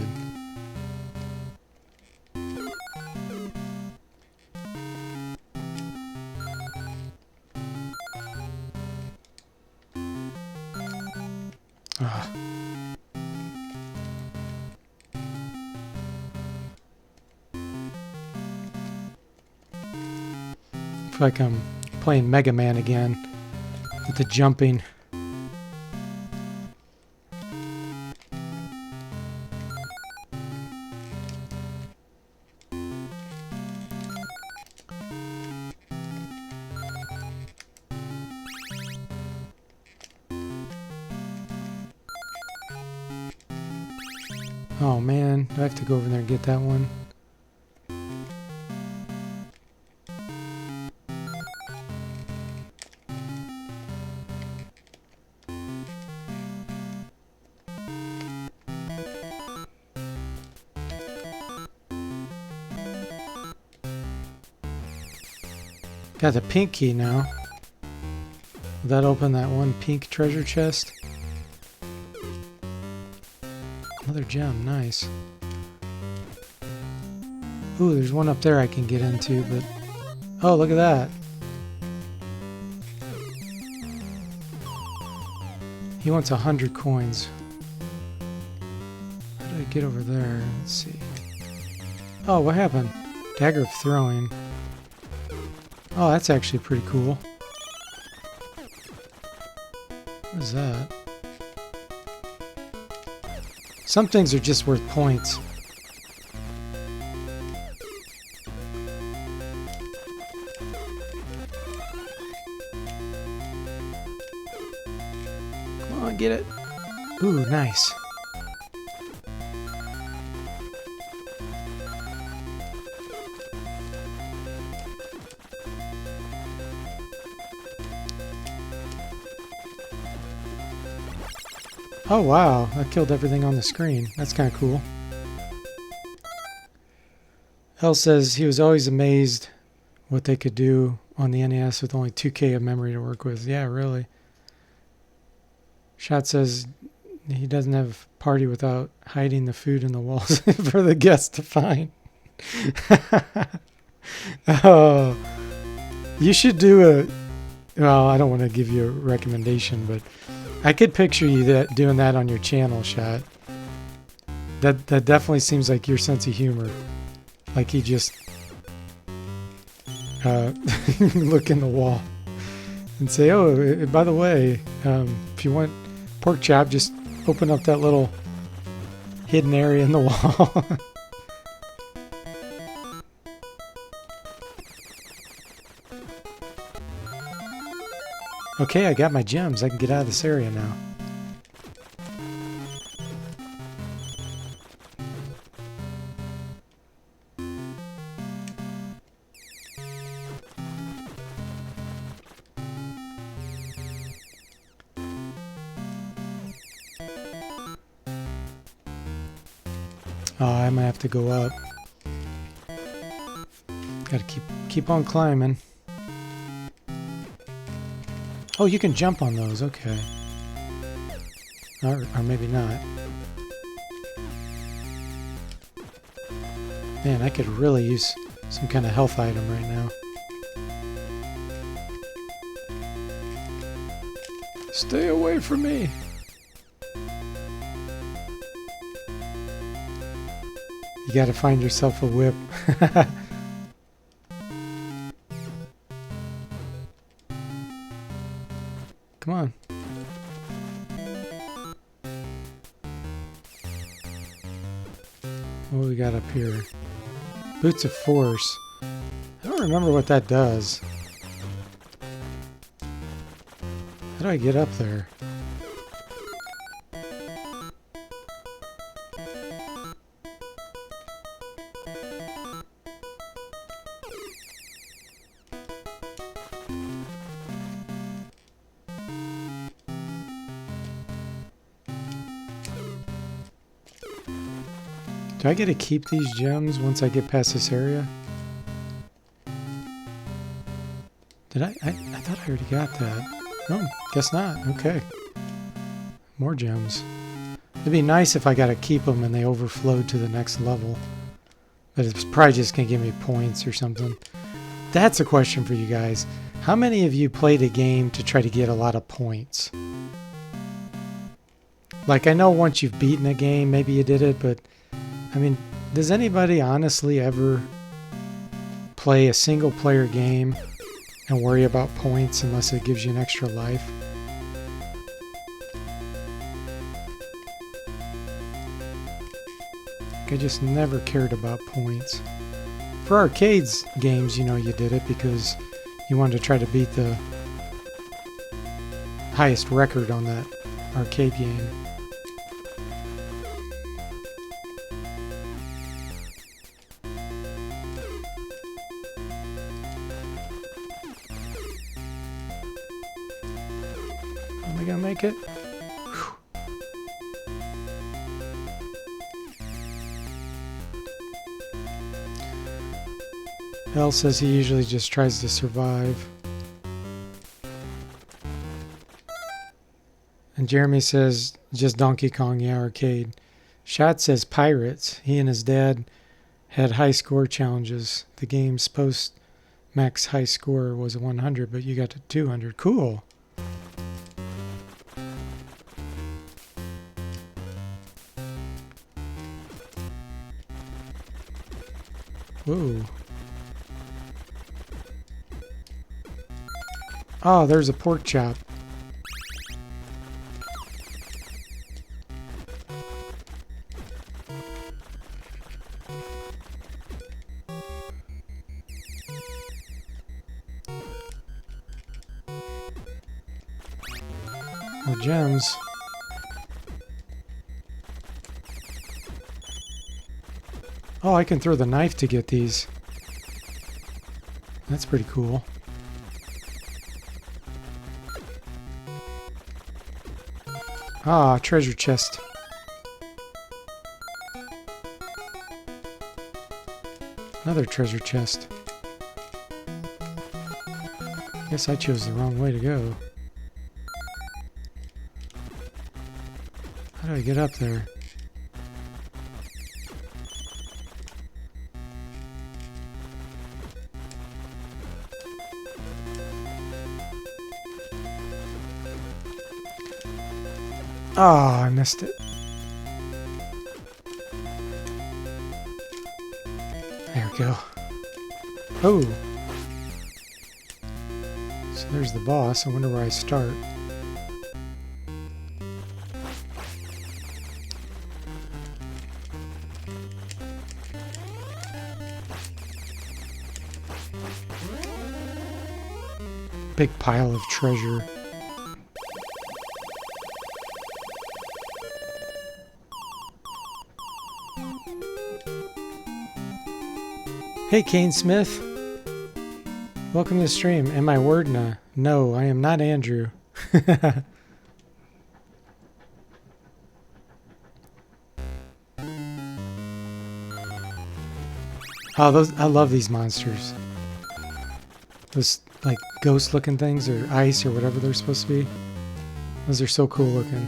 Ah. I feel like I'm playing Mega Man again with the jumping. Oh man, do I have to go over there and get that one? Got the pink key now. Will that open that one pink treasure chest? Another gem, nice. Ooh, there's one up there I can get into, but... Oh, look at that. He wants 100 coins. How do I get over there? Let's see. Oh, what happened? Dagger of throwing. Oh, that's actually pretty cool. What is that? Some things are just worth points. Come on, get it. Ooh, nice. Oh wow, that killed everything on the screen. That's kind of cool. Hell says he was always amazed what they could do on the NES with only 2K of memory to work with. Yeah, really. Shot says He doesn't have party without hiding the food in the walls for the guests to find. Oh, you should do a. Well, I don't want to give you a recommendation, but I could picture you doing that on your channel, Shot. That definitely seems like your sense of humor. Like you just look in the wall and say, "Oh, by the way, if you want pork chop, just open up that little hidden area in the wall." Okay, I got my gems. I can get out of this area now. Oh, I might have to go up. Gotta keep on climbing. Oh, you can jump on those. Okay. Or maybe not. Man, I could really use some kind of health item right now. Stay away from me. You gotta find yourself a whip. Come on. What do we got up here? Boots of Force. I don't remember what that does. How do I get up there? Do I get to keep these gems once I get past this area? Did I thought I already got that. Oh, guess not. Okay. More gems. It'd be nice if I got to keep them and they overflowed to the next level. But it's probably just going to give me points or something. That's a question for you guys. How many of you played a game to try to get a lot of points? Like, I know once you've beaten a game, maybe you did it, but I mean, does anybody honestly ever play a single player game and worry about points unless it gives you an extra life? I just never cared about points. For arcades games, you know, you did it because you wanted to try to beat the highest record on that arcade game. Am I gonna make it? Whew. Hell says he usually just tries to survive. And Jeremy says just Donkey Kong, yeah, arcade. Shot says Pirates. He and his dad had high score challenges. The game's post max high score was 100, but you got to 200. Cool. Whoa. Oh, there's a pork chop. More gems. Oh, I can throw the knife to get these. That's pretty cool. Ah, treasure chest. Another treasure chest. Guess I chose the wrong way to go. How do I get up there? Oh, I missed it. There we go. Oh! So there's the boss. I wonder where I start. Big pile of treasure. Hey, Kane Smith. Welcome to the stream. Am I Wordna? No, I am not Andrew. Oh, those! I love these monsters. Those like ghost-looking things, or ice, or whatever they're supposed to be. Those are so cool looking.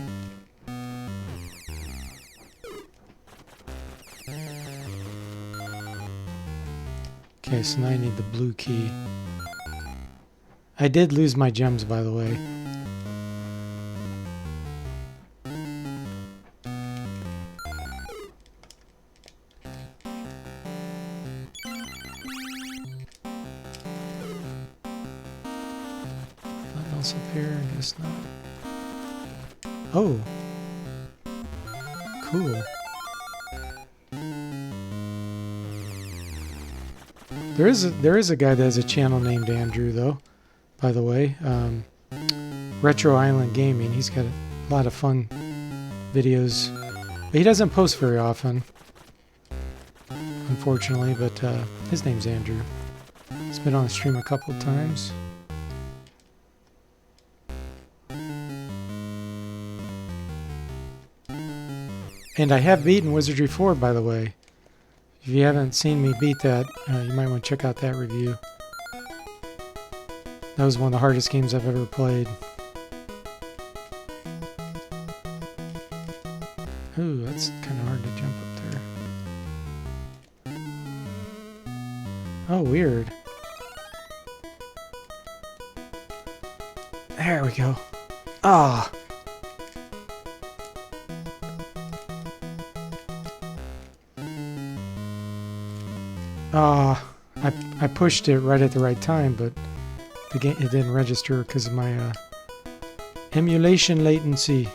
Okay, so now I need the blue key. I did lose my gems, by the way. Nothing else up here? I guess not. Oh! Cool. There is a guy that has a channel named Andrew, though, by the way. Retro Island Gaming. He's got a lot of fun videos. He doesn't post very often, unfortunately, but his name's Andrew. He's been on the stream a couple of times. And I have beaten Wizardry 4, by the way. If you haven't seen me beat that, you might want to check out that review. That was one of the hardest games I've ever played. Ooh, that's kind of hard to jump up there. Oh, weird. There we go. Ah! I pushed it right at the right time, but the game, it didn't register because of my emulation latency.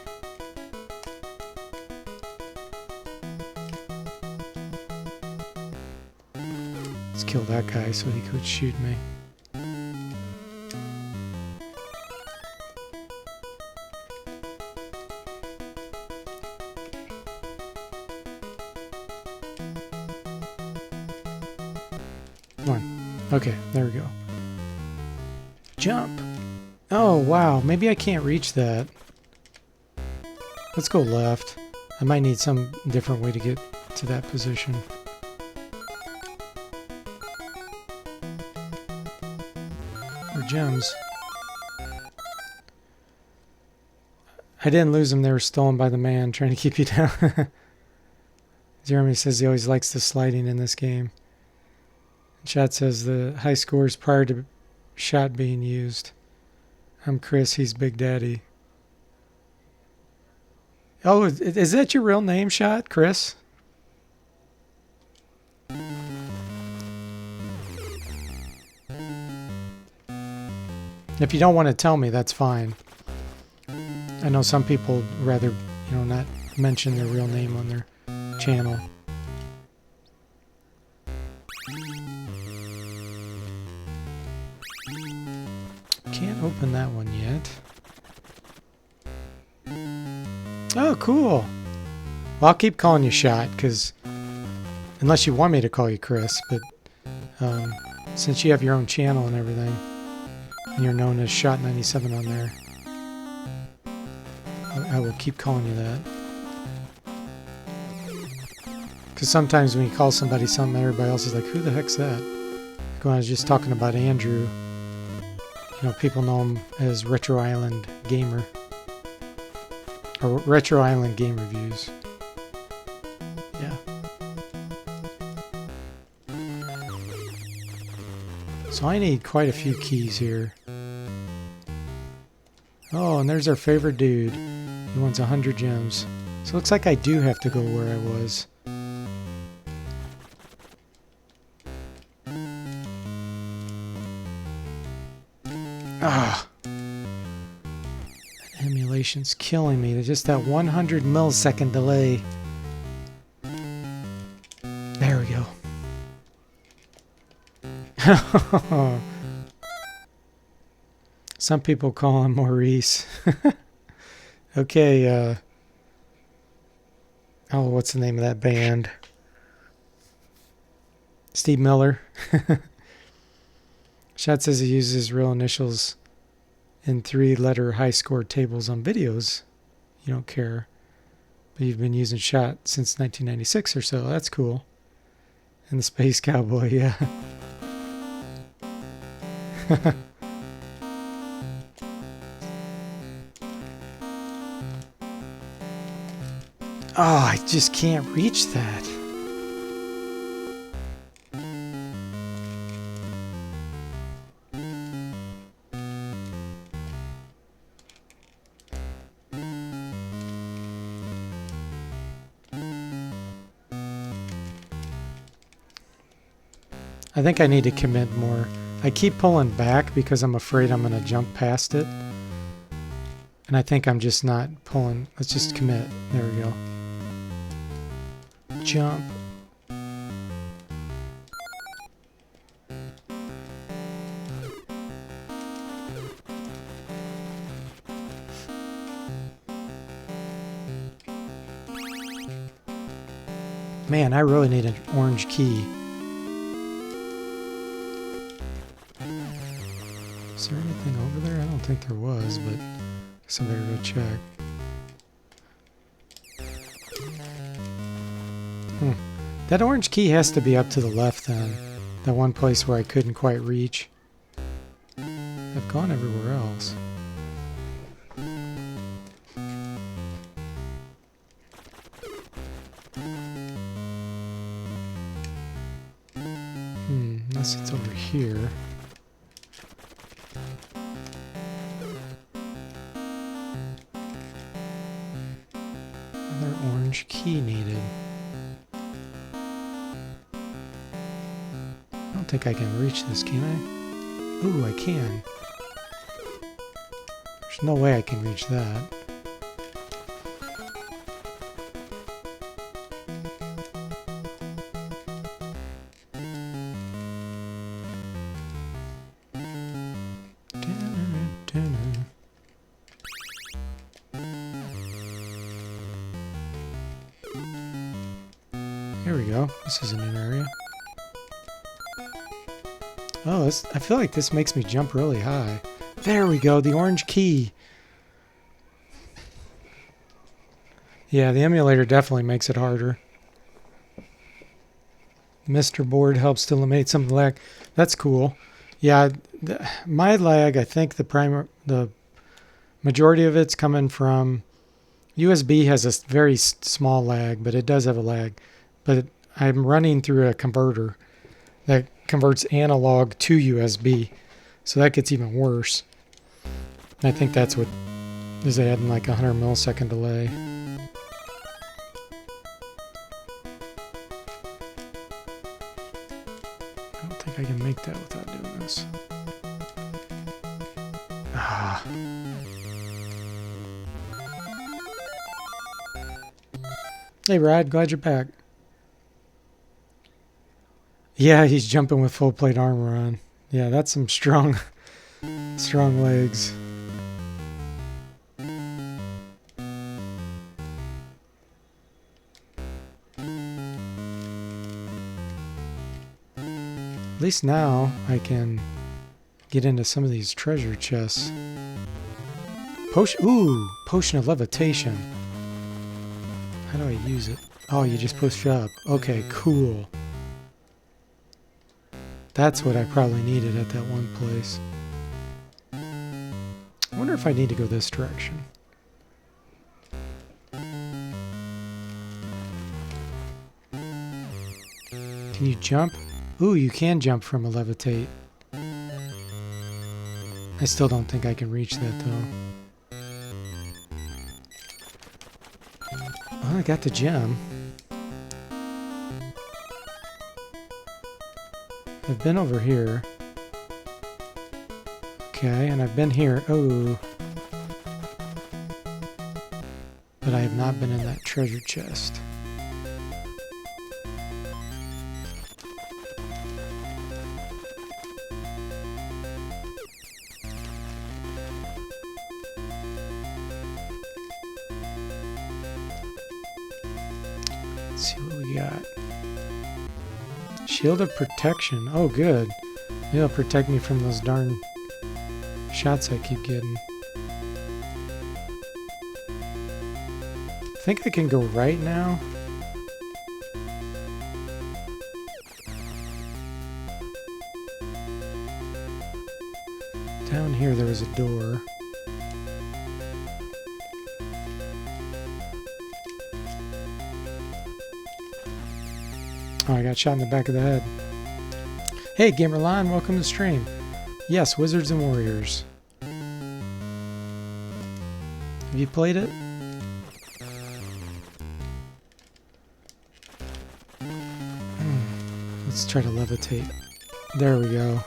Let's kill that guy so he could shoot me. Okay, there we go. Jump! Oh, wow. Maybe I can't reach that. Let's go left. I might need some different way to get to that position. Or gems. I didn't lose them. They were stolen by the man trying to keep you down. Jeremy says he always likes the sliding in this game. Chat says the high scores prior to shot being used. I'm Chris, he's Big Daddy. Oh, is that your real name, Shot? Chris? If you don't want to tell me, that's fine. I know some people rather, not mention their real name on their channel. Can't open that one yet. Oh, cool. Well, I'll keep calling you Shot, because unless you want me to call you Chris, but since you have your own channel and everything, and you're known as Shot97 on there, I will keep calling you that. Because sometimes when you call somebody something, everybody else is like, who the heck's that? Like when I was just talking about Andrew, people know him as Retro Island Gamer. Or Retro Island Game Reviews. Yeah. So I need quite a few keys here. Oh, and there's our favorite dude. He wants 100 gems. So it looks like I do have to go where I was. Ah. That emulation's killing me. There's just that 100 millisecond delay. There we go. Some people call him Maurice. Okay, oh, what's the name of that band? Steve Miller. Shad says he uses his real initials in 3-letter high score tables on videos. You don't care. But you've been using Shot since 1996 or so. That's cool. And the Space Cowboy, yeah. Oh, I just can't reach that. I think I need to commit more. I keep pulling back because I'm afraid I'm going to jump past it. And I think I'm just not pulling. Let's just commit. There we go. Jump. Man, I really need an orange key. Is there anything over there? I don't think there was, but I guess I better go check. That orange key has to be up to the left then. That one place where I couldn't quite reach. I've gone everywhere else. Unless it's over here. Another orange key needed. I don't think I can reach this, can I? Ooh, I can. There's no way I can reach that. Here we go. This is a new area. Oh, I feel like this makes me jump really high. There we go, the orange key. Yeah, the emulator definitely makes it harder. Mr. Board helps to eliminate some of the lag. That's cool. Yeah, my lag, I think the majority of it's coming from USB has a very small lag, but it does have a lag. But I'm running through a converter that converts analog to USB, so that gets even worse. And I think that's what is adding like 100 millisecond delay. I don't think I can make that without doing this. Ah. Hey Rod, glad you're back. Yeah, he's jumping with full plate armor on. Yeah, that's some strong legs. At least now I can get into some of these treasure chests. Potion of levitation. How do I use it? Oh, you just push up. Okay, cool. That's what I probably needed at that one place. I wonder if I need to go this direction. Can you jump? Ooh, you can jump from a levitate. I still don't think I can reach that though. Oh, I got the gem. I've been over here. Okay, and I've been here. Oh. But I have not been in that treasure chest. Let's see what we got. Shield of protection. Oh, good. Maybe it'll protect me from those darn shots I keep getting. I think I can go right now. Down here there was a door. Oh, I got shot in the back of the head. Hey, Gamerline, welcome to the stream. Yes, Wizards and Warriors. Have you played it? Let's try to levitate. There we go.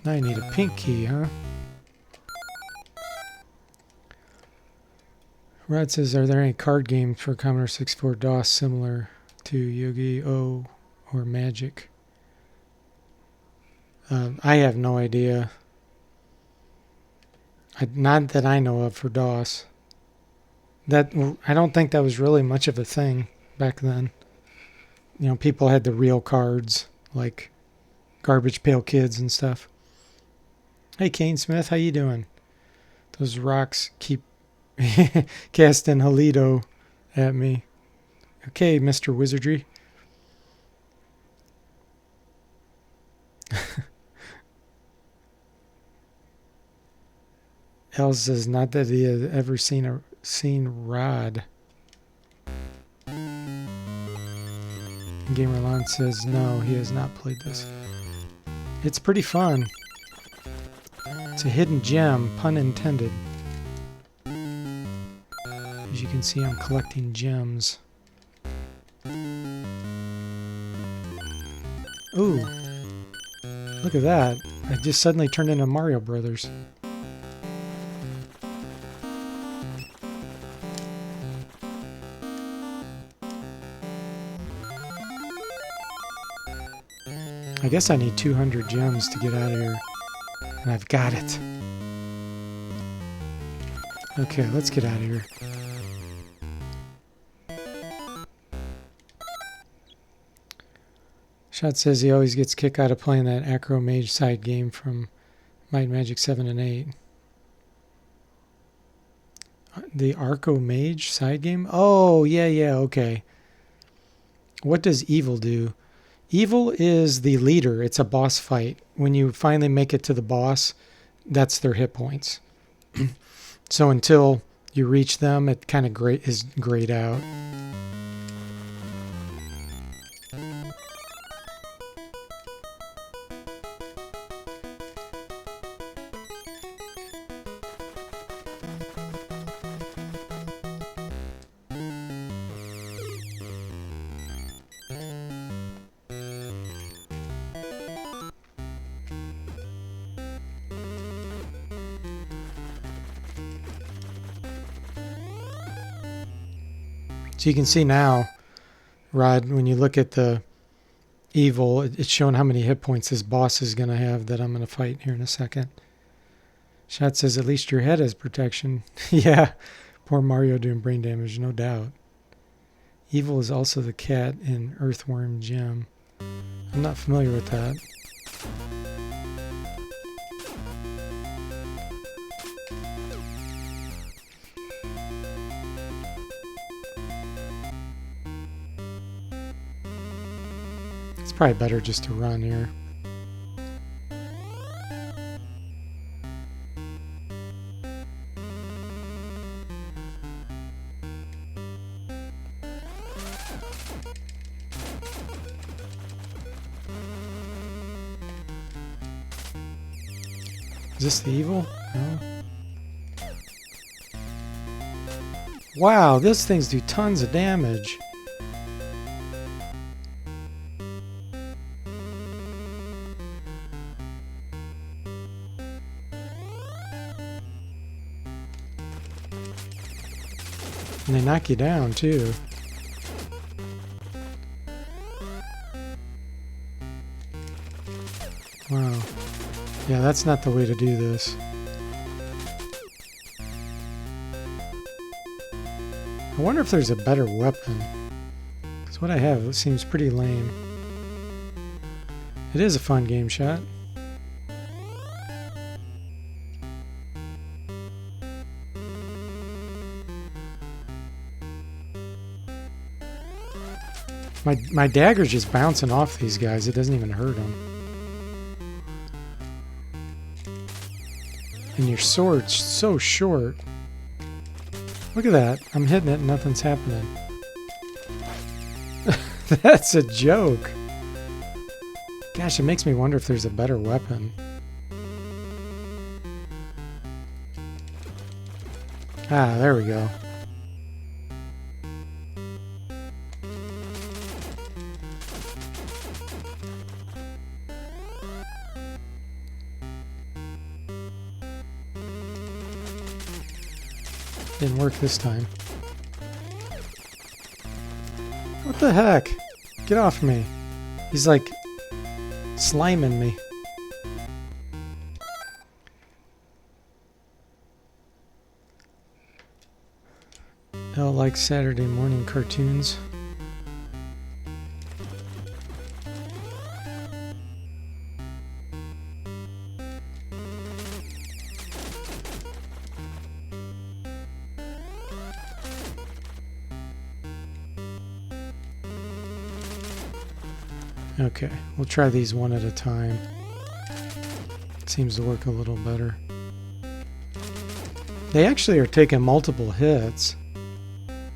Now I need a pink key, huh? Rod says, are there any card games for Commodore 64 DOS similar to Yu-Gi-Oh! Or Magic? I have no idea. Not that I know of for DOS. I don't think that was really much of a thing back then. You know, people had the real cards, like Garbage Pail Kids and stuff. Hey, Kane Smith, how you doing? Those rocks keep casting Halido at me. Okay, Mr. Wizardry. El says not that he has ever seen Rod. Gamerlon says no, he has not played this. It's pretty fun. It's a hidden gem, pun intended. As you can see, I'm collecting gems. Ooh, look at that! I just suddenly turned into Mario Brothers. I guess I need 200 gems to get out of here. And I've got it. Okay, let's get out of here. Shot says he always gets kicked out of playing that Acro Mage side game from Might and Magic 7 and 8. The Arco Mage side game? Oh, yeah, okay. What does Evil do? Evil is the leader. It's a boss fight. When you finally make it to the boss, that's their hit points. So until you reach them, it kind of is grayed out. So you can see now, Rod, when you look at the evil, it's showing how many hit points this boss is going to have that I'm going to fight here in a second. Shot says, at least your head has protection. Yeah, poor Mario doing brain damage, no doubt. Evil is also the cat in Earthworm Jim. I'm not familiar with that. It's probably better just to run here. Is this the evil? No. Wow, those things do tons of damage. And they knock you down, too. Wow. Yeah, that's not the way to do this. I wonder if there's a better weapon. Because what I have seems pretty lame. It is a fun game shot. My dagger's just bouncing off these guys. It doesn't even hurt them. And your sword's so short. Look at that. I'm hitting it and nothing's happening. That's a joke. Gosh, it makes me wonder if there's a better weapon. Ah, there we go. Didn't work this time. What the heck? Get off me. He's like sliming me. Elle likes Saturday morning cartoons. Okay, we'll try these one at a time. Seems to work a little better. They actually are taking multiple hits. I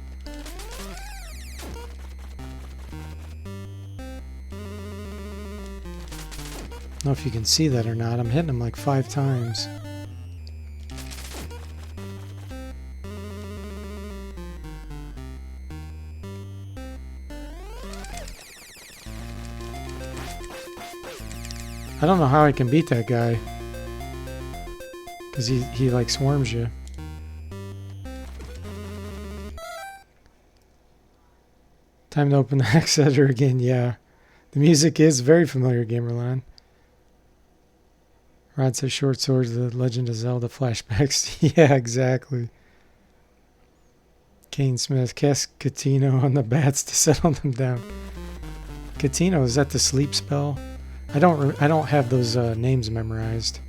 don't know if you can see that or not. I'm hitting them like 5 times. I don't know how I can beat that guy. Because he like swarms you. Time to open the hex editor again, yeah. The music is very familiar, Gamerland. Rod says short swords, the Legend of Zelda flashbacks. Yeah, exactly. Kane Smith, cast Catino on the bats to settle them down. Catino, is that the sleep spell? I don't have those names memorized.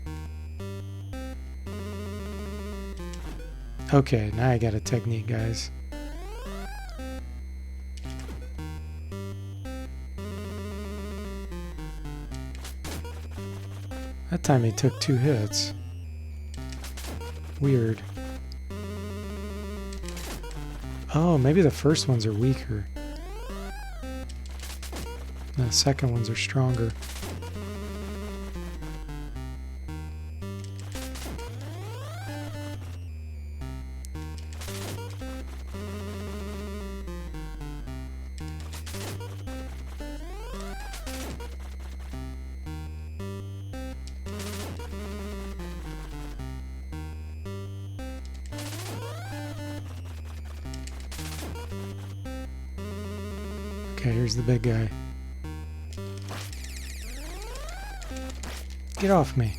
Okay, now I got a technique, guys. That time he took 2 hits. Weird. Oh, maybe the first ones are weaker. The second ones are stronger. Okay, here's the big guy. Get off me.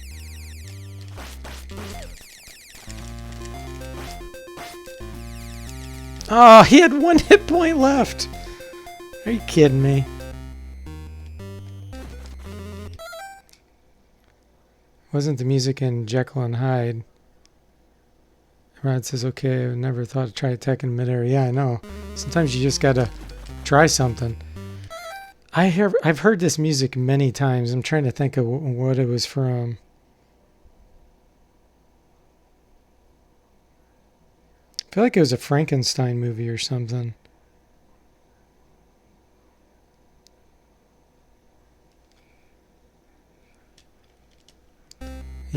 Oh, he had 1 hit point left. Are you kidding me? Wasn't the music in Jekyll and Hyde? Rod says, okay, I never thought to try attacking midair. Yeah, I know. Sometimes you just gotta try something. I've heard this music many times. I'm trying to think of what it was from. I feel like it was a Frankenstein movie or something.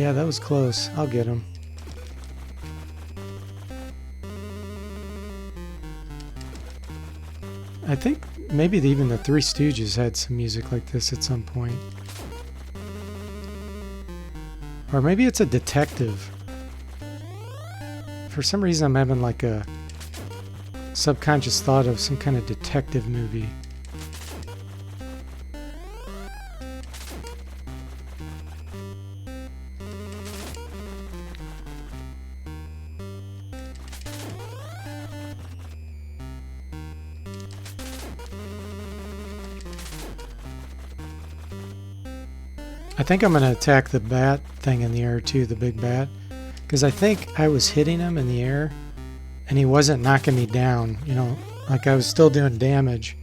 Yeah, that was close. I'll get him. I think maybe even the Three Stooges had some music like this at some point. Or maybe it's a detective. For some reason I'm having like a subconscious thought of some kind of detective movie. I think I'm going to attack the bat thing in the air too, the big bat. Because I think I was hitting him in the air and he wasn't knocking me down, you know, like I was still doing damage.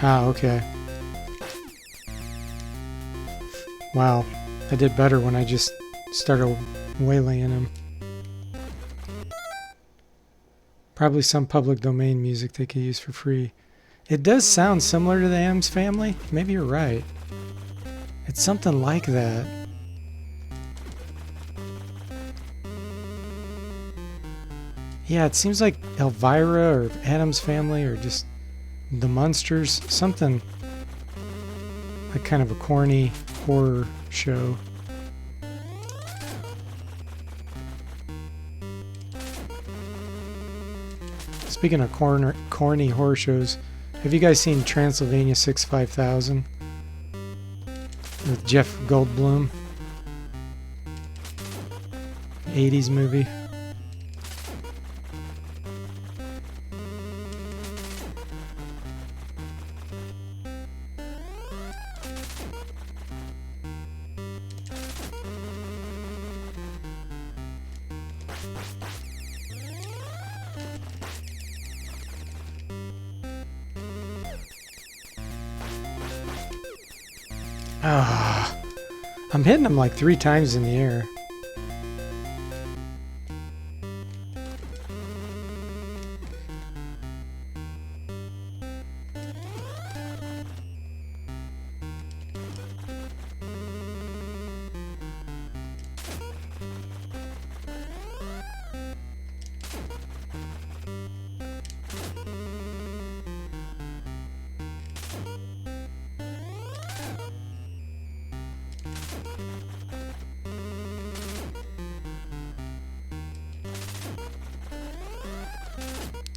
Ah, okay. Wow, I did better when I just started waylaying him. Probably some public domain music they could use for free. It does sound similar to the Addams Family. Maybe you're right. It's something like that. Yeah, it seems like Elvira or Addams Family or just The Munsters. Something like kind of a corny horror show. Speaking of corny horror shows, have you guys seen Transylvania 65000 with Jeff Goldblum? 80s movie. Ah, I'm hitting him like 3 times in the air.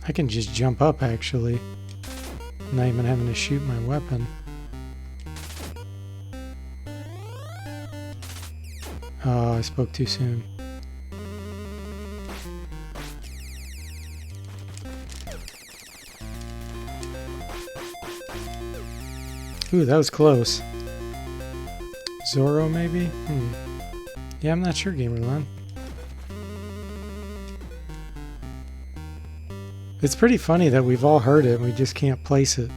I can just jump up actually, not even having to shoot my weapon. Oh, I spoke too soon. Ooh, that was close. Zorro maybe? Yeah, I'm not sure, Gamerlon. It's pretty funny that we've all heard it and we just can't place it.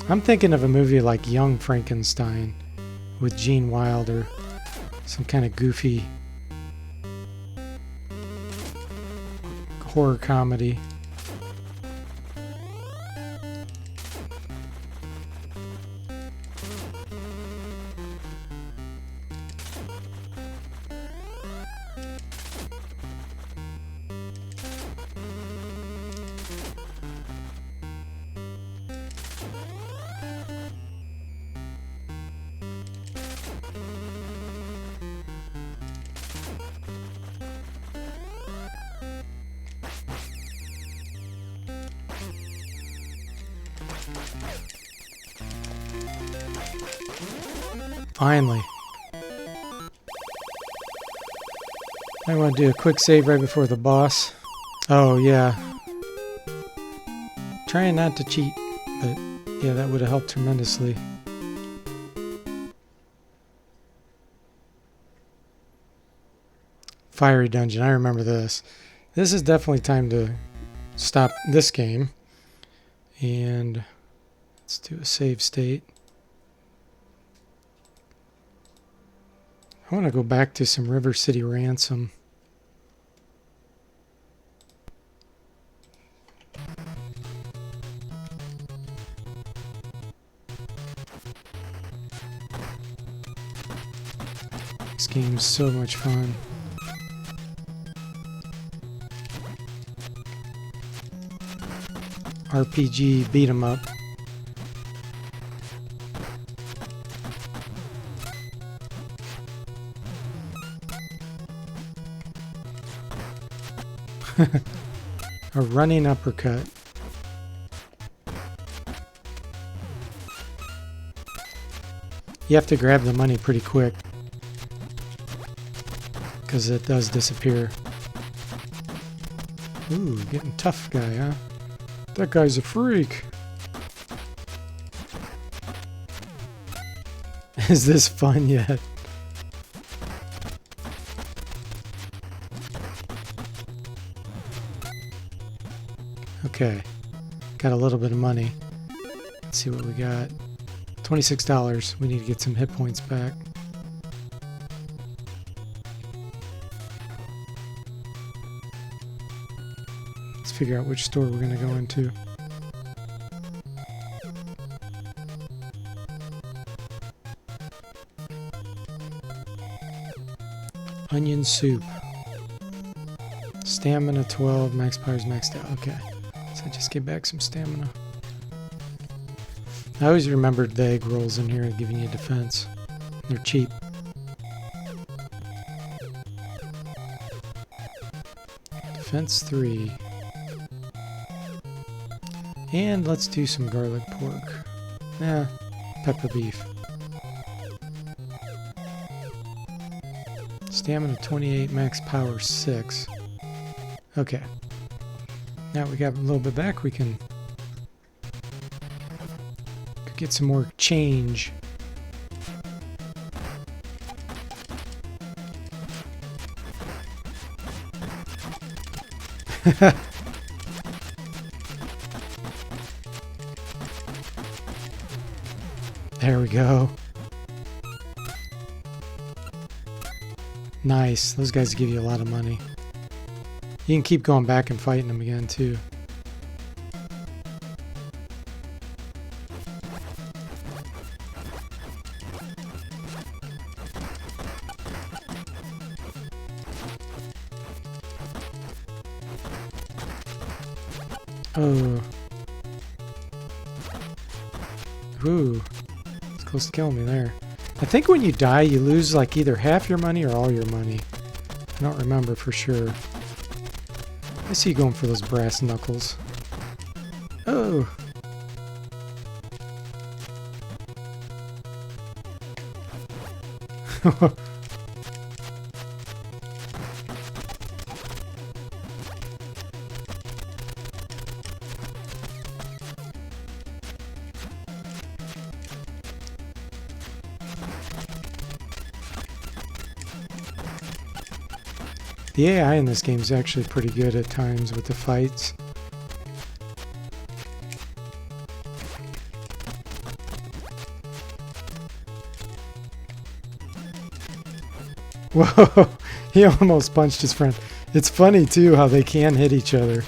I'm thinking of a movie like Young Frankenstein with Gene Wilder. Some kind of goofy horror comedy. Finally. I want to do a quick save right before the boss. Oh, yeah. Trying not to cheat, but yeah, that would have helped tremendously. Fiery Dungeon, I remember this. This is definitely time to stop this game. And let's do a save state. I want to go back to some River City Ransom. game's so much fun. RPG beat 'em up. A running uppercut. You have to grab the money pretty quick, because it does disappear. Ooh, getting tough guy, huh? That guy's a freak. Is this fun yet? Okay, got a little bit of money. Let's see what we got. $26. We need to get some hit points back. Let's figure out which store we're going to go into. Onion soup. Stamina 12, max power's maxed out. Okay, so just get back some stamina. I always remembered the egg rolls in here giving you defense. They're cheap. Defense 3. And let's do some garlic pork. Pepper beef. Stamina 28, max power 6. Okay. Now we got a little bit back, we can get some more change. There we go. Nice. Those guys give you a lot of money. You can keep going back and fighting them again too. Oh. Ooh. It's close to killing me there. I think when you die, you lose like either half your money or all your money. I don't remember for sure. I see you going for those brass knuckles. Oh. The AI in this game is actually pretty good at times with the fights. Whoa, he almost punched his friend. It's funny too how they can hit each other.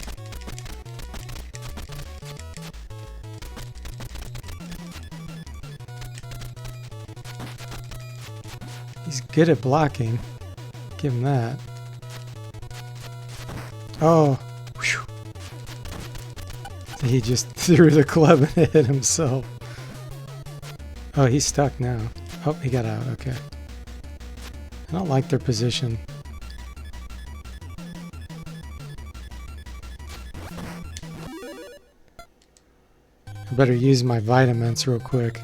He's good at blocking. Give him that. Oh, whew. He just threw the club and hit himself. Oh, he's stuck now. Oh, he got out. Okay. I don't like their position. I better use my vitamins real quick.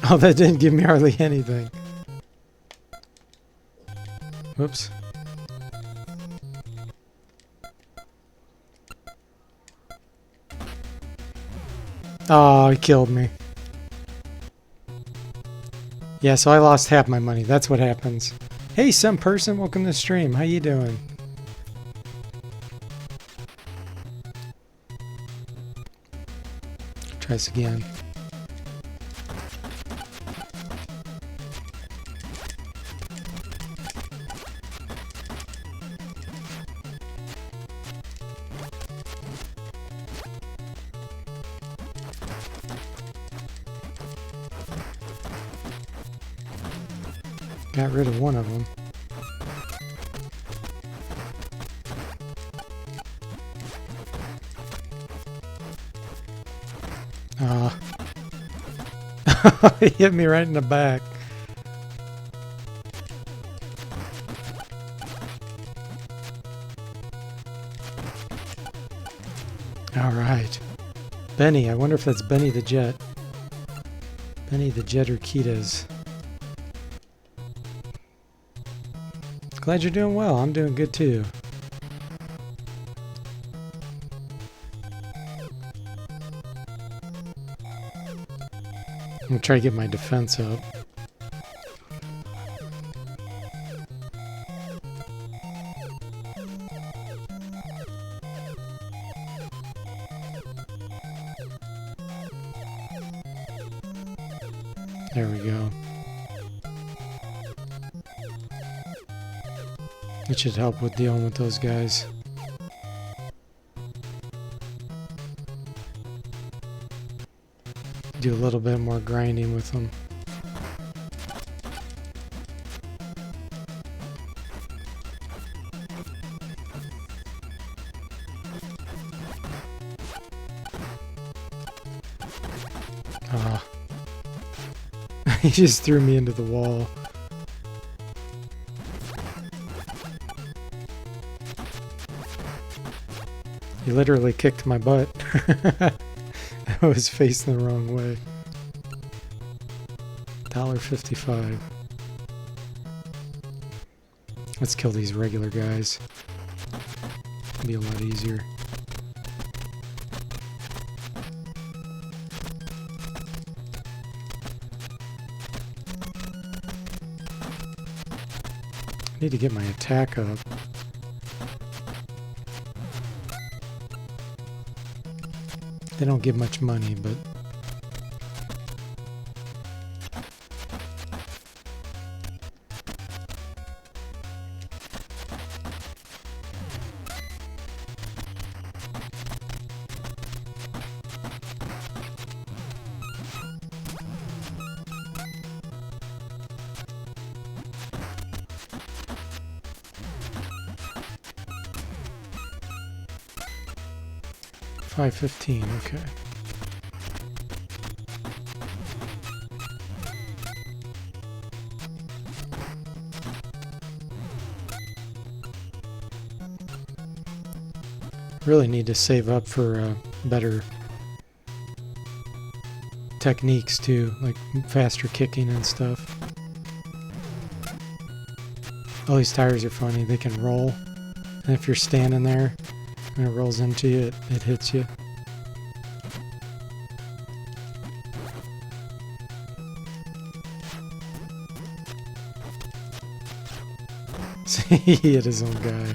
Oh, that didn't give me hardly anything. Whoops. Oh, he killed me. Yeah, so I lost half my money. That's what happens. Hey, some person, welcome to the stream. How you doing? Try this again. Got rid of one of them. He hit me right in the back. Alright. Benny. I wonder if that's Benny the Jet. Benny the Jet Urquidez. Glad you're doing well. I'm doing good too. I'm gonna try to get my defense up. There we go. It should help with dealing with those guys. Do a little bit more grinding with them. He just threw me into the wall. He literally kicked my butt. I was facing the wrong way. $1.55. Let's kill these regular guys. It'll be a lot easier. I need to get my attack up. They don't give much money, but $5.15, okay. Really need to save up for better techniques too, like faster kicking and stuff. All these tires are funny. They can roll, and if you're standing there and it rolls into you, it hits you. See, he hit his own guy.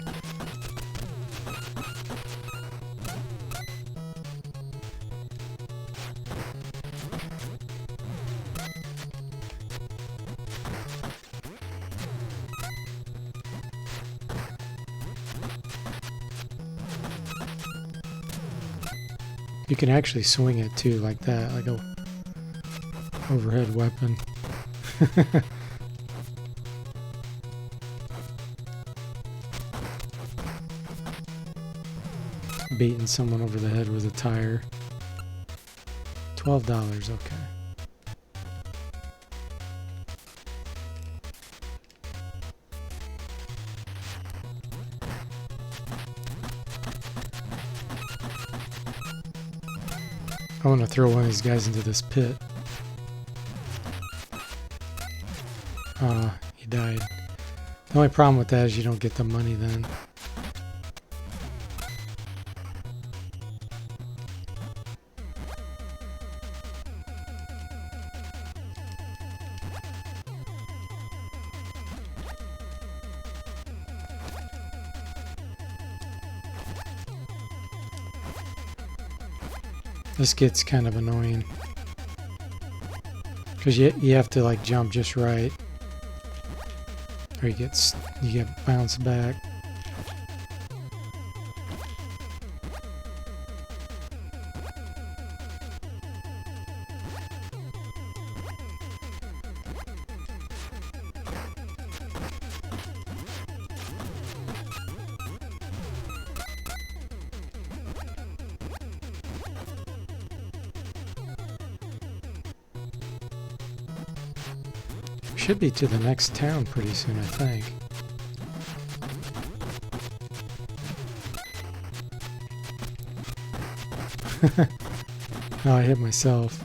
You can actually swing it too, like that, like a overhead weapon. Beating someone over the head with a tire. $12, okay. I want to throw one of these guys into this pit. He died. The only problem with that is you don't get the money then. This gets kind of annoying because you have to like jump just right, or you get bounced back. should be to the next town pretty soon, I think. Oh, I hit myself.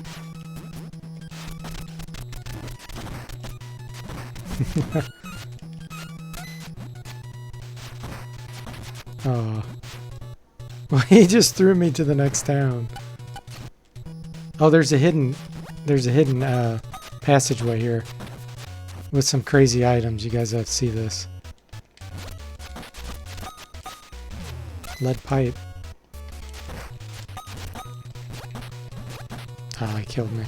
Oh. Well, he just threw me to the next town. Oh, there's a hidden passageway here with some crazy items. You guys have to see this. Lead pipe. Ah, he killed me.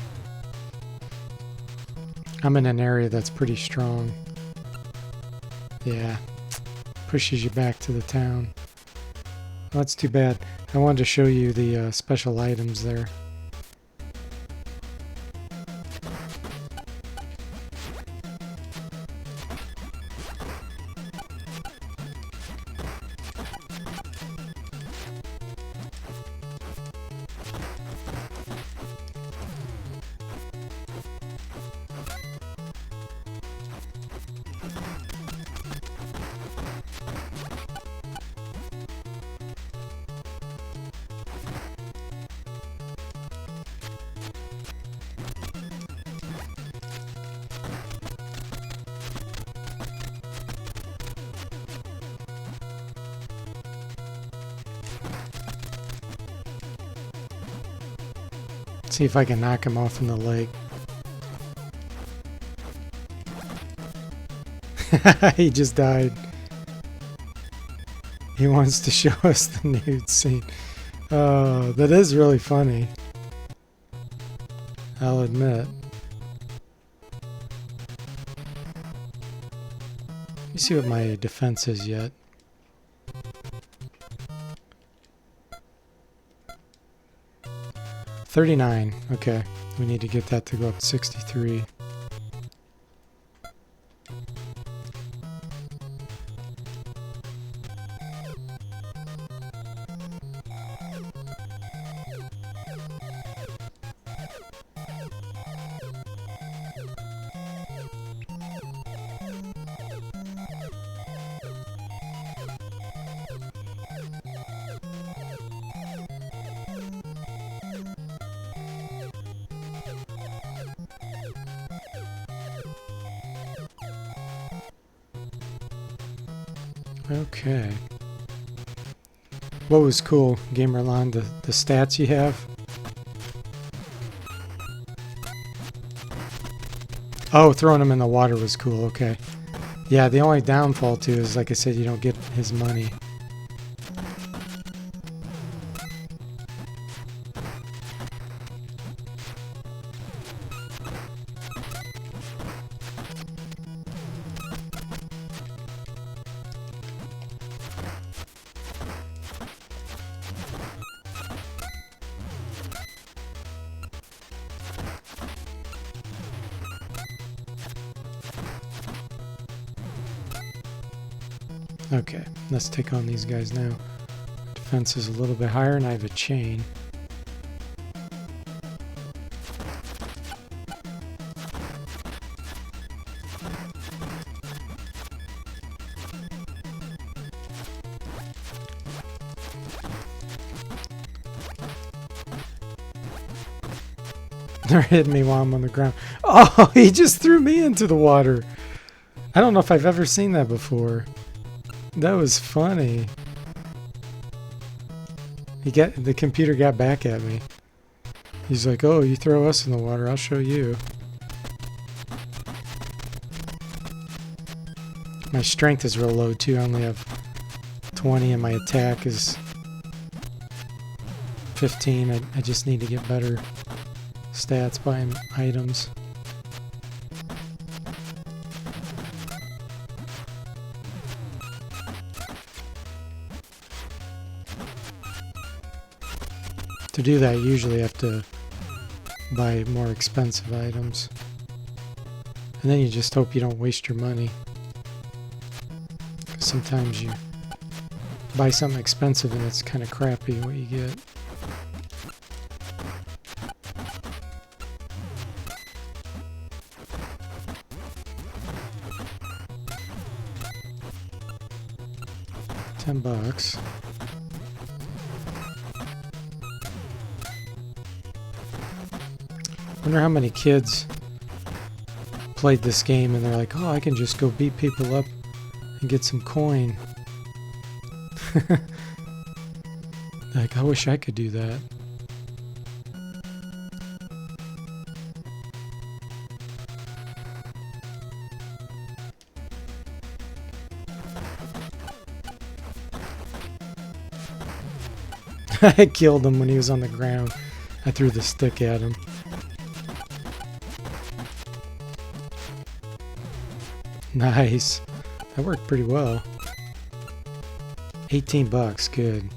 I'm in an area that's pretty strong. Yeah. Pushes you back to the town. Well, that's too bad. I wanted to show you the special items there. See if I can knock him off in the lake. He just died. He wants to show us the nude scene. Oh, that is really funny. I'll admit. Let me see what my defense is yet. $39. Okay, we need to get that to go up to 63. Okay. What was cool, Gamerlon, the stats you have? Oh, throwing him in the water was cool, okay. Yeah, the only downfall too is, like I said, you don't get his money. Okay, let's take on these guys now. Defense is a little bit higher and I have a chain. They're hitting me while I'm on the ground. Oh, he just threw me into the water. I don't know if I've ever seen that before. That was funny. The computer got back at me. He's like, "Oh, you throw us in the water, I'll show you." My strength is real low too. I only have 20 and my attack is 15. I just need to get better stats buying items. To do that, you usually have to buy more expensive items. And then you just hope you don't waste your money. 'Cause sometimes you buy something expensive and it's kind of crappy what you get. $10. Wonder how many kids played this game and they're like, oh, I can just go beat people up and get some coin. Like, I wish I could do that. I killed him when he was on the ground. I threw the stick at him. Nice. That worked pretty well. $18, good.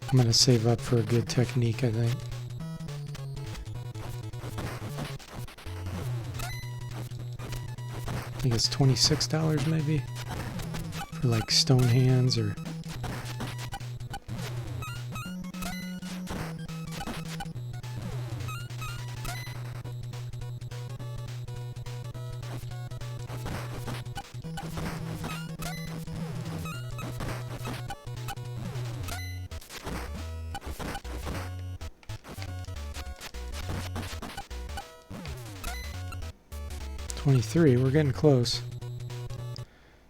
I'm gonna save up for a good technique, I think. I think it's $26 maybe? For like stone hands or... $23, we're getting close.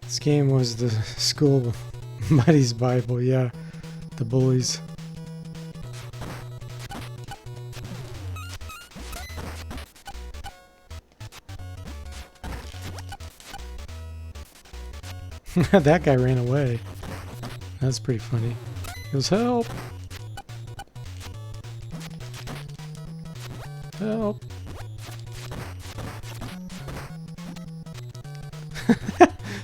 This game was the school buddies Bible, yeah. The bullies. That guy ran away. That's pretty funny. He goes, help! Help!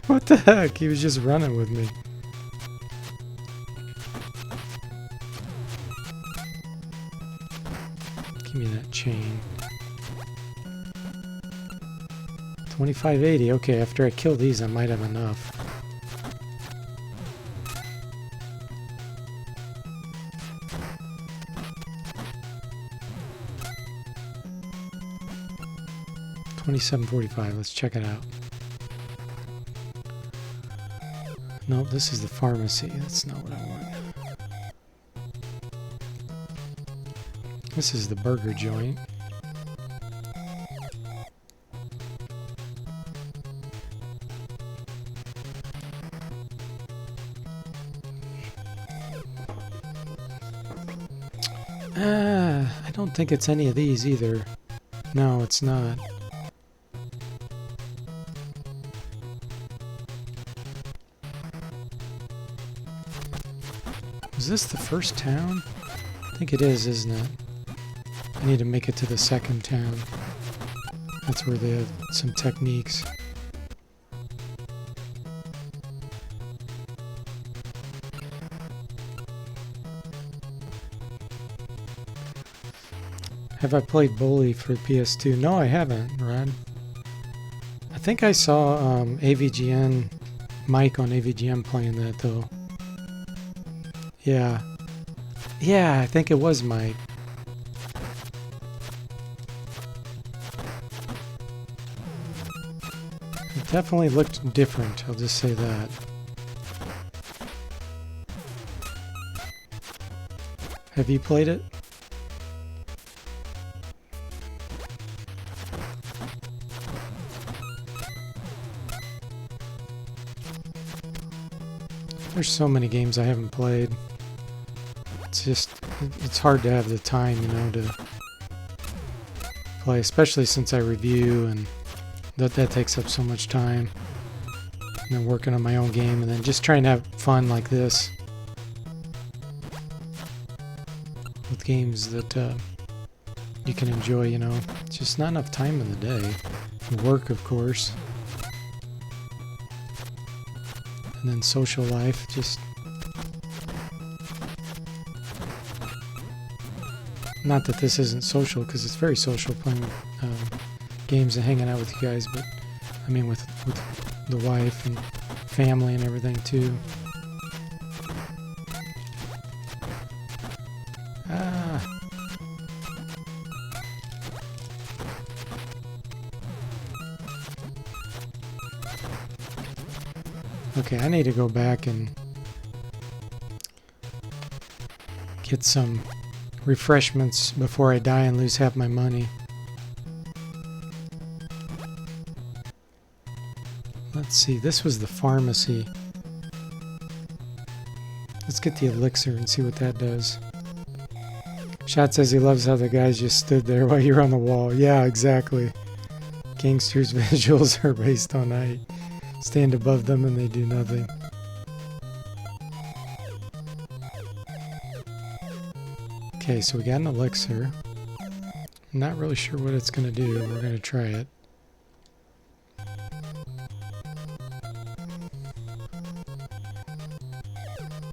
What the heck? He was just running with me. Give me that chain. $25.80. Okay, after I kill these, I might have enough. $27.45. Let's check it out. No, this is the pharmacy. That's not what I want. This is the burger joint. I don't think it's any of these either. No, it's not. Is this the first town? I think it is, isn't it? I need to make it to the second town. That's where they have some techniques. Have I played Bully for PS2? No, I haven't, Rod. I think I saw AVGN, Mike on AVGN playing that, though. Yeah. Yeah, I think it was Mike. It definitely looked different, I'll just say that. Have you played it? There's so many games I haven't played. It's just, it's hard to have the time, you know, to play, especially since I review, and that takes up so much time. And then working on my own game, and then just trying to have fun like this with games that you can enjoy, you know. It's just not enough time in the day. And work, of course. And then social life, just... Not that this isn't social, because it's very social playing games and hanging out with you guys, but I mean with the wife and family and everything too. Ah. Okay, I need to go back and get some refreshments before I die and lose half my money. Let's see, this was the pharmacy. Let's get the elixir and see what that does. Shot says he loves how the guys just stood there while you're on the wall. Yeah, exactly. Gangsters' visuals are based on height. Stand above them and they do nothing. Okay, so we got an elixir. I'm not really sure what it's going to do. We're going to try it.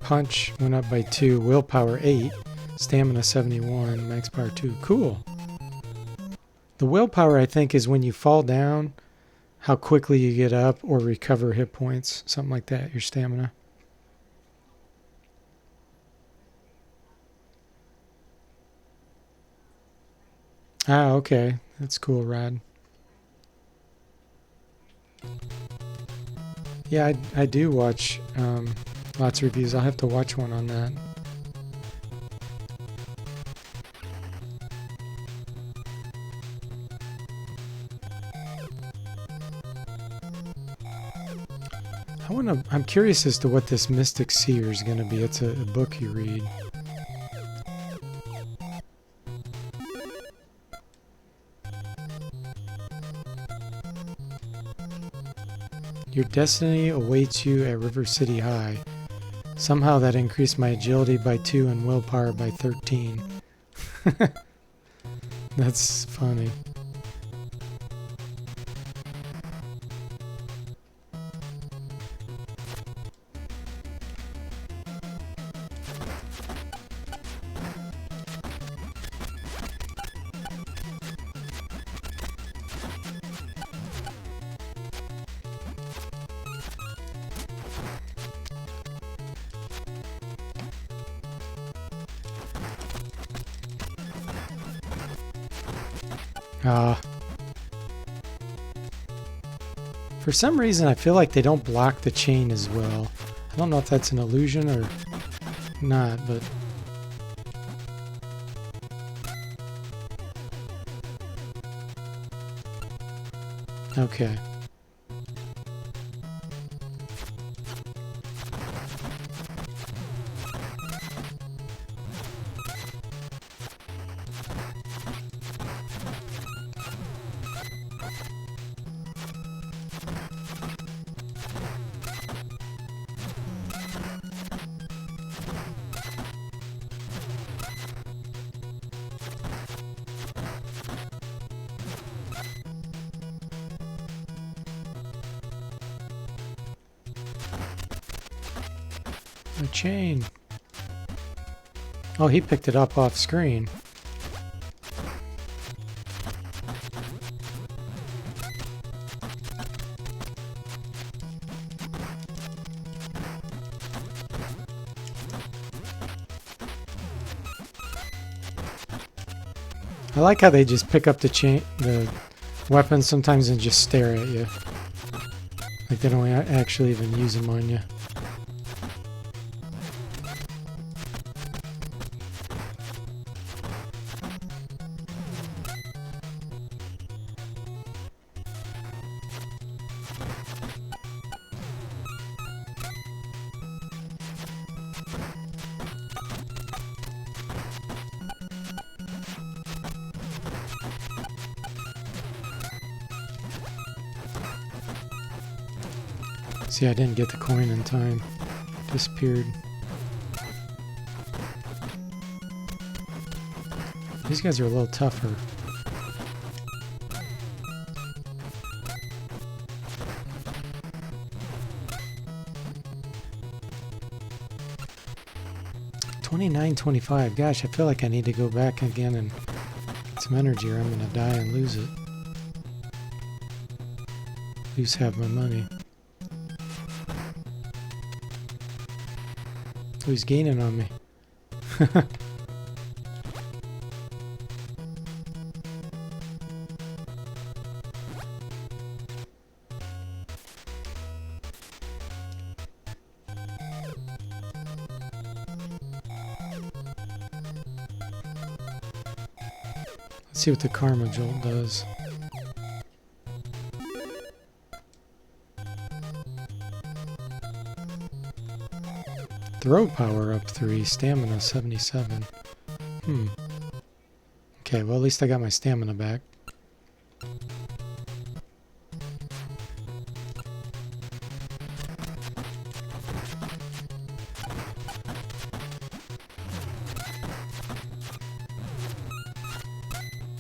Punch went up by 2. Willpower 8. Stamina 71. Max power 2. Cool. The willpower, I think, is when you fall down, how quickly you get up or recover hit points. Something like that, your stamina. Ah, okay. That's cool, Rod. Yeah, I do watch lots of reviews. I'll have to watch one on that. I'm curious as to what this Mystic Seer is going to be. It's a book you read. Your destiny awaits you at River City High. Somehow that increased my agility by 2 and willpower by 13. That's funny. For some reason, I feel like they don't block the chain as well. I don't know if that's an illusion or not, but... Okay. A chain. Oh, he picked it up off screen. I like how they just pick up the weapons sometimes and just stare at you. Like they don't actually even use them on you. See, I didn't get the coin in time. Disappeared. These guys are a little tougher. $29.25. Gosh, I feel like I need to go back again and get some energy or I'm gonna die and lose it. Lose half my money. Oh, he's gaining on me. Let's see what the Karma Jolt does. Throw power up 3, stamina 77. Okay, well at least I got my stamina back.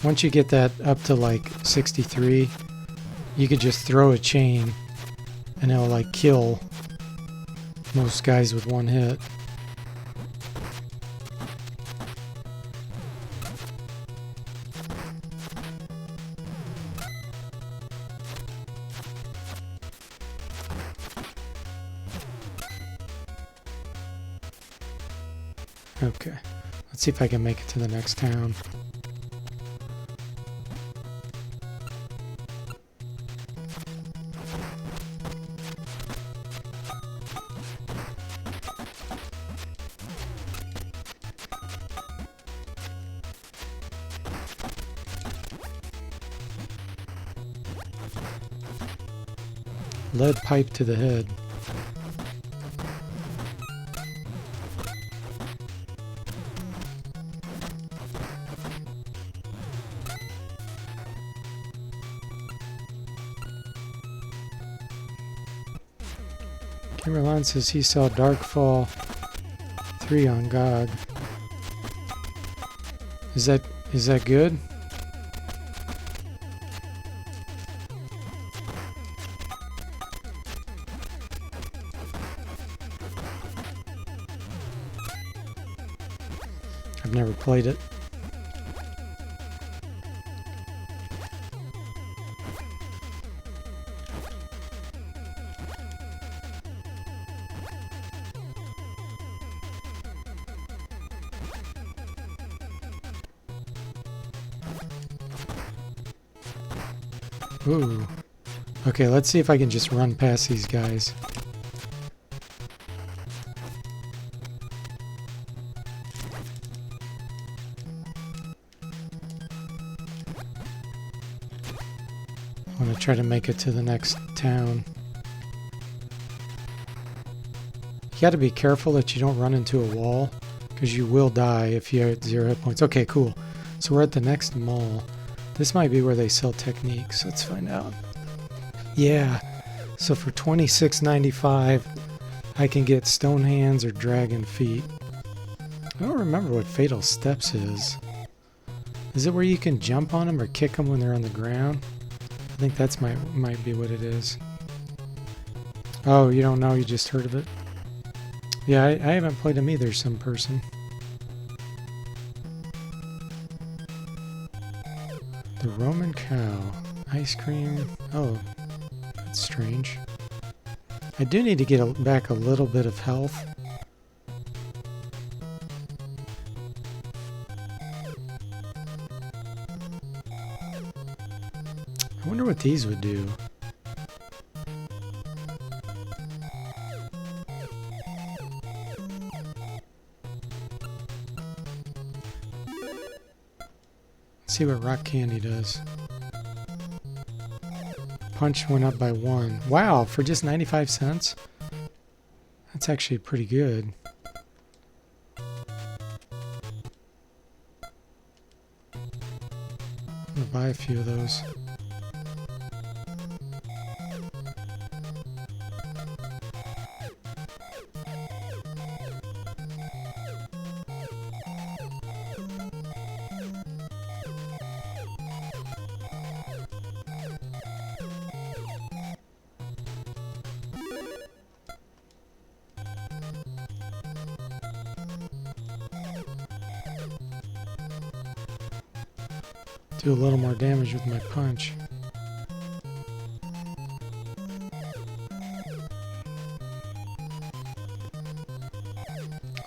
Once you get that up to like 63, you could just throw a chain and it'll like kill most guys with one hit. Okay, let's see if I can make it to the next town. Lead pipe to the head. Kimberlon says he saw Darkfall 3 on GOG. Is that good? I've never played it. Ooh. Okay, let's see if I can just run past these guys. I want to try to make it to the next town. You got to be careful that you don't run into a wall, because you will die if you're at 0 hit points. Okay, cool. So we're at the next mall. This might be where they sell techniques. Let's find out. Yeah. So for $26.95, I can get stone hands or dragon feet. I don't remember what Fatal Steps is. Is it where you can jump on them or kick them when they're on the ground? I think that's might be what it is. Oh, you don't know? You just heard of it? Yeah, I haven't played them either, some person. The Roman cow. Ice cream. Oh, that's strange. I do need to get back a little bit of health. I wonder what these would do. See what rock candy does. Punch went up by 1. Wow, for just 95 cents? That's actually pretty good. I'm gonna buy a few of those. Do a little more damage with my punch.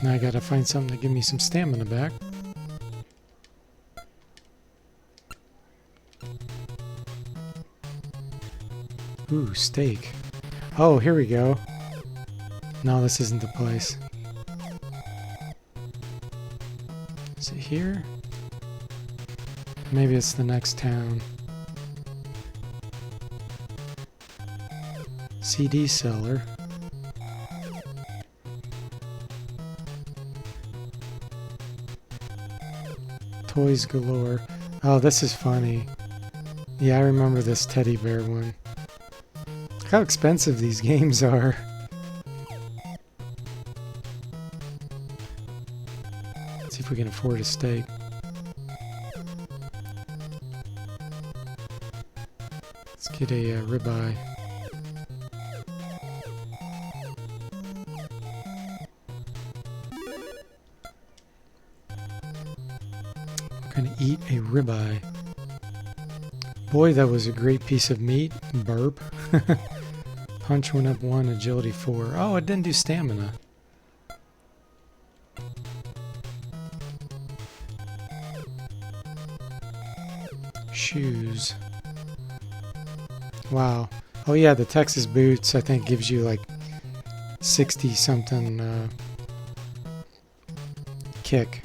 Now I gotta find something to give me some stamina back. Ooh, steak. Oh, here we go. No, this isn't the place. Is it here? Maybe it's the next town. CD seller. Toys galore. Oh, this is funny. Yeah, I remember this teddy bear one. Look how expensive these games are. Let's see if we can afford a steak. Let's get a ribeye. We're gonna eat a ribeye. Boy, that was a great piece of meat. Burp. Punch went up 1, agility 4. Oh, it didn't do stamina. Shoes. Wow. Oh yeah, the Texas boots I think gives you like 60 something kick.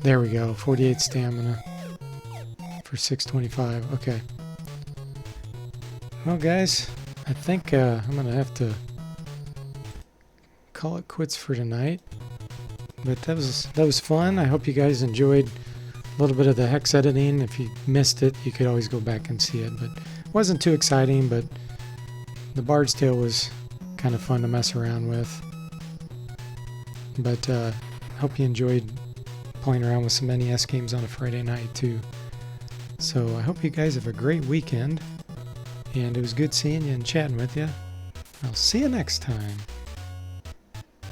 There we go, 48 stamina for 625. Okay. Well, guys, I think I'm gonna have to call it quits for tonight. But that was fun. I hope you guys enjoyed a little bit of the hex editing. If you missed it, you could always go back and see it. But it wasn't too exciting. But the Bard's Tale was kind of fun to mess around with. But hope you enjoyed playing around with some NES games on a Friday night too. So I hope you guys have a great weekend, and it was good seeing you and chatting with you. I'll see you next time.